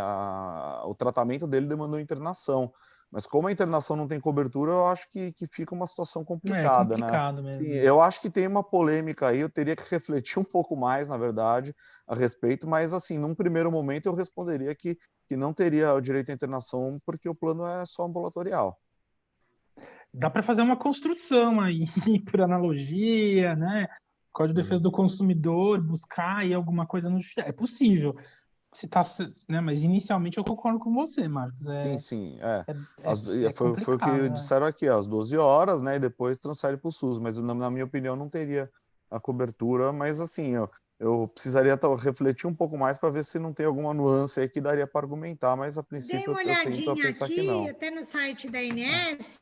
o tratamento dele demandou internação. Mas como a internação não tem cobertura, eu acho que fica uma situação complicada, complicado, né? Mesmo. Sim, eu acho que tem uma polêmica aí, eu teria que refletir um pouco mais, na verdade, a respeito, mas assim, num primeiro momento eu responderia que não teria o direito à internação porque o plano é só ambulatorial. Dá para fazer uma construção aí, por analogia, né? Código de Defesa do Consumidor, buscar aí alguma coisa no judiciário. É possível. Né? Mas inicialmente eu concordo com você, Marcos. Sim. Foi o que disseram aqui, às 12 horas, né? E depois transfere para o SUS. Mas na minha opinião não teria a cobertura. Mas assim, eu precisaria refletir um pouco mais para ver se não tem alguma nuance aí que daria para argumentar. Mas a princípio eu tento a pensar aqui, que não. Até no site da INS,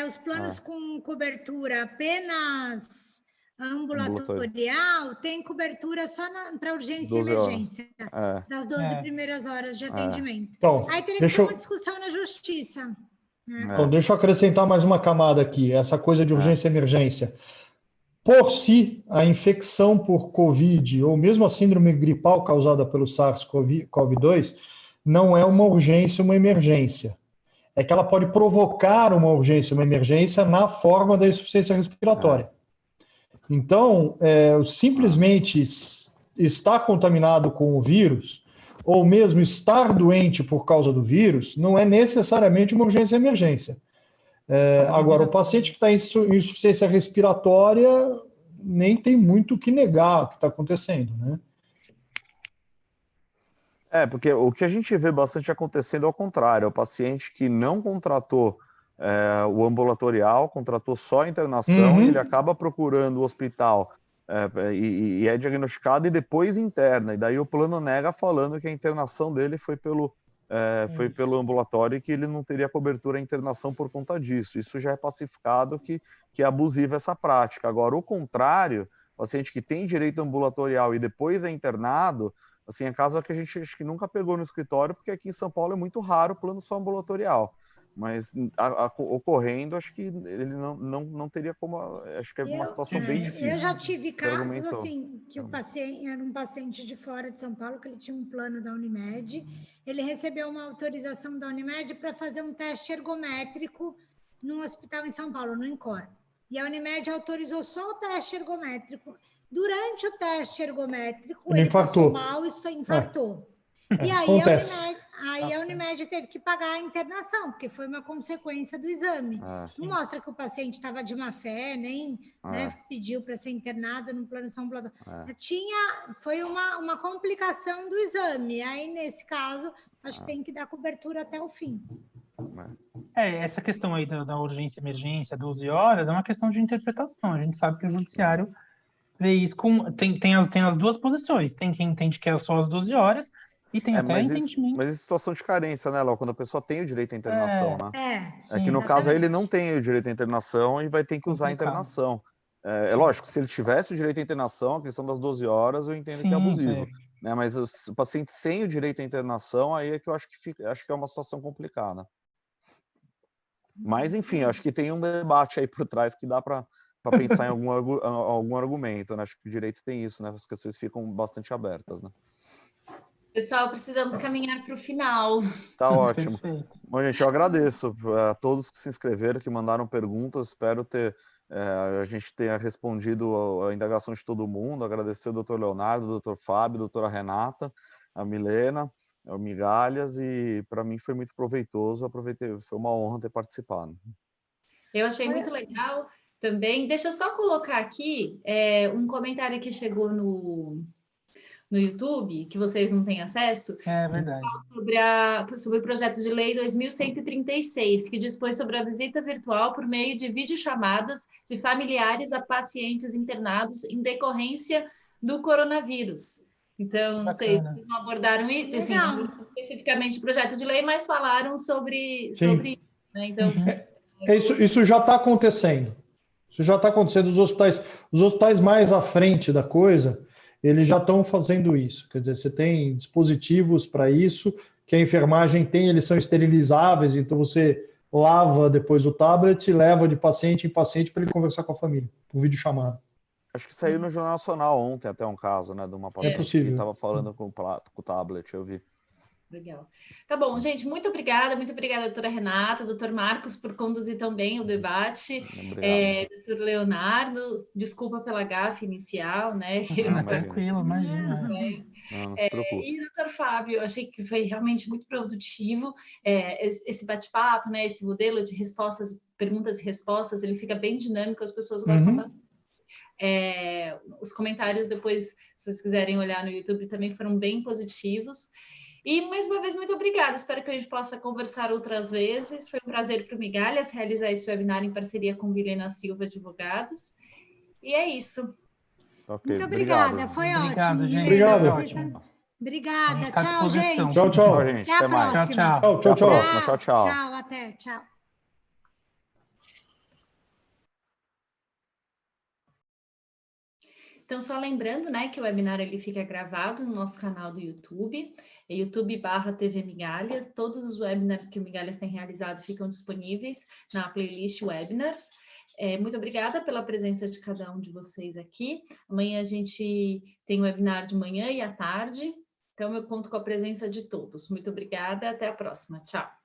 os planos com cobertura apenas ambulatorial tem cobertura só para urgência e emergência, das 12 primeiras horas de atendimento. Então, aí teria que ser uma discussão na justiça. Então, deixa eu acrescentar mais uma camada aqui, essa coisa de urgência e emergência. Por si, a infecção por COVID, ou mesmo a síndrome gripal causada pelo SARS-CoV-2, não é uma urgência, uma emergência. É que ela pode provocar uma urgência, uma emergência na forma da insuficiência respiratória. Então, simplesmente estar contaminado com o vírus, ou mesmo estar doente por causa do vírus, não é necessariamente uma urgência e emergência. Agora, o paciente que está em insuficiência respiratória nem tem muito o que negar o que está acontecendo, né? Porque o que a gente vê bastante acontecendo é o contrário, é o paciente que não contratou o ambulatorial, contratou só a internação, e ele acaba procurando o hospital e é diagnosticado e depois interna, e daí o plano nega falando que a internação dele foi pelo foi pelo ambulatório que ele não teria cobertura à internação por conta disso. Isso já é pacificado que é abusiva essa prática. Agora, o contrário, paciente que tem direito ambulatorial e depois é internado, assim, é caso que a gente acho que nunca pegou no escritório, porque aqui em São Paulo é muito raro o plano só ambulatorial. Mas ocorrendo, acho que ele não teria como. Acho que é uma situação bem difícil. Eu já tive casos assim, que o paciente era um paciente de fora de São Paulo, que ele tinha um plano da Unimed, ele recebeu uma autorização da Unimed para fazer um teste ergométrico num hospital em São Paulo, no INCOR. E a Unimed autorizou só o teste ergométrico. Durante o teste ergométrico, ele passou mal e só infartou. E aí a Unimed teve que pagar a internação, porque foi uma consequência do exame. Não mostra que o paciente estava de má fé, nem pediu para ser internado no plano de São Paulo. Foi uma complicação do exame. Aí, nesse caso, acho que tem que dar cobertura até o fim. Essa questão aí da urgência e emergência, 12 horas, é uma questão de interpretação. A gente sabe que o judiciário vê isso tem as duas posições. Tem quem entende que é só as 12 horas e tem até entendimento. Mas em situação de carência, né, Léo? Quando a pessoa tem o direito à internação, né? Sim, que no caso aí ele não tem o direito à internação e vai ter que usar a internação. É lógico, se ele tivesse o direito à internação, a questão das 12 horas, eu entendo que é abusivo. Né? Mas o paciente sem o direito à internação, aí é que eu acho que é uma situação complicada. Mas, enfim, acho que tem um debate aí por trás que dá para pensar em algum argumento, né? Acho que o direito tem isso, né? As questões ficam bastante abertas, né? Pessoal, precisamos caminhar para o final. Tá ótimo. Bom, gente, eu agradeço a todos que se inscreveram, que mandaram perguntas. Espero a gente tenha respondido a indagação de todo mundo. Agradecer ao Dr. Leonardo, ao Dr. Fábio, a doutora Renata, a Milena, ao Migalhas, e para mim foi muito proveitoso. Aproveitei, foi uma honra ter participado. Eu achei muito legal também. Deixa eu só colocar aqui um comentário que chegou no YouTube, que vocês não têm acesso. É verdade. Sobre o projeto de lei 2136, que dispõe sobre a visita virtual por meio de videochamadas de familiares a pacientes internados em decorrência do coronavírus. Então, não sei, vocês não abordaram isso, assim, não especificamente o projeto de lei, mas falaram sobre isso, né? Então, isso já está acontecendo. Isso já está acontecendo. Os hospitais mais à frente da coisa, eles já estão fazendo isso. Quer dizer, você tem dispositivos para isso, que a enfermagem tem, eles são esterilizáveis, então você lava depois o tablet e leva de paciente em paciente para ele conversar com a família, por videochamada. Acho que saiu no Jornal Nacional ontem até um caso, né, de uma paciente que estava falando com o tablet, eu vi. Legal. Tá bom, gente, muito obrigada, doutora Renata, doutor Marcos, por conduzir tão bem o debate. Doutor Leonardo, desculpa pela gafe inicial, né? Tranquilo, imagina. Não se preocupe. E doutor Fábio, eu achei que foi realmente muito produtivo esse bate-papo, né? Esse modelo de respostas, perguntas e respostas, ele fica bem dinâmico, as pessoas gostam bastante. Os comentários depois, se vocês quiserem olhar no YouTube, também foram bem positivos. E, mais uma vez, muito obrigada. Espero que a gente possa conversar outras vezes. Foi um prazer para o Migalhas realizar esse webinar em parceria com Vilhena Silva Advogados. E é isso. Okay, muito obrigada. Foi ótimo. Gente. Obrigado. Obrigada. Tchau, gente. Tchau, gente. Até a próxima. Tchau. Tchau, até. Tchau. Então, só lembrando, né, que o webinar ele fica gravado no nosso canal do YouTube, é youtube.com/TV Migalhas. Todos os webinars que o Migalhas tem realizado ficam disponíveis na playlist Webinars. Muito obrigada pela presença de cada um de vocês aqui. Amanhã a gente tem um webinar de manhã e à tarde, então eu conto com a presença de todos. Muito obrigada, até a próxima. Tchau.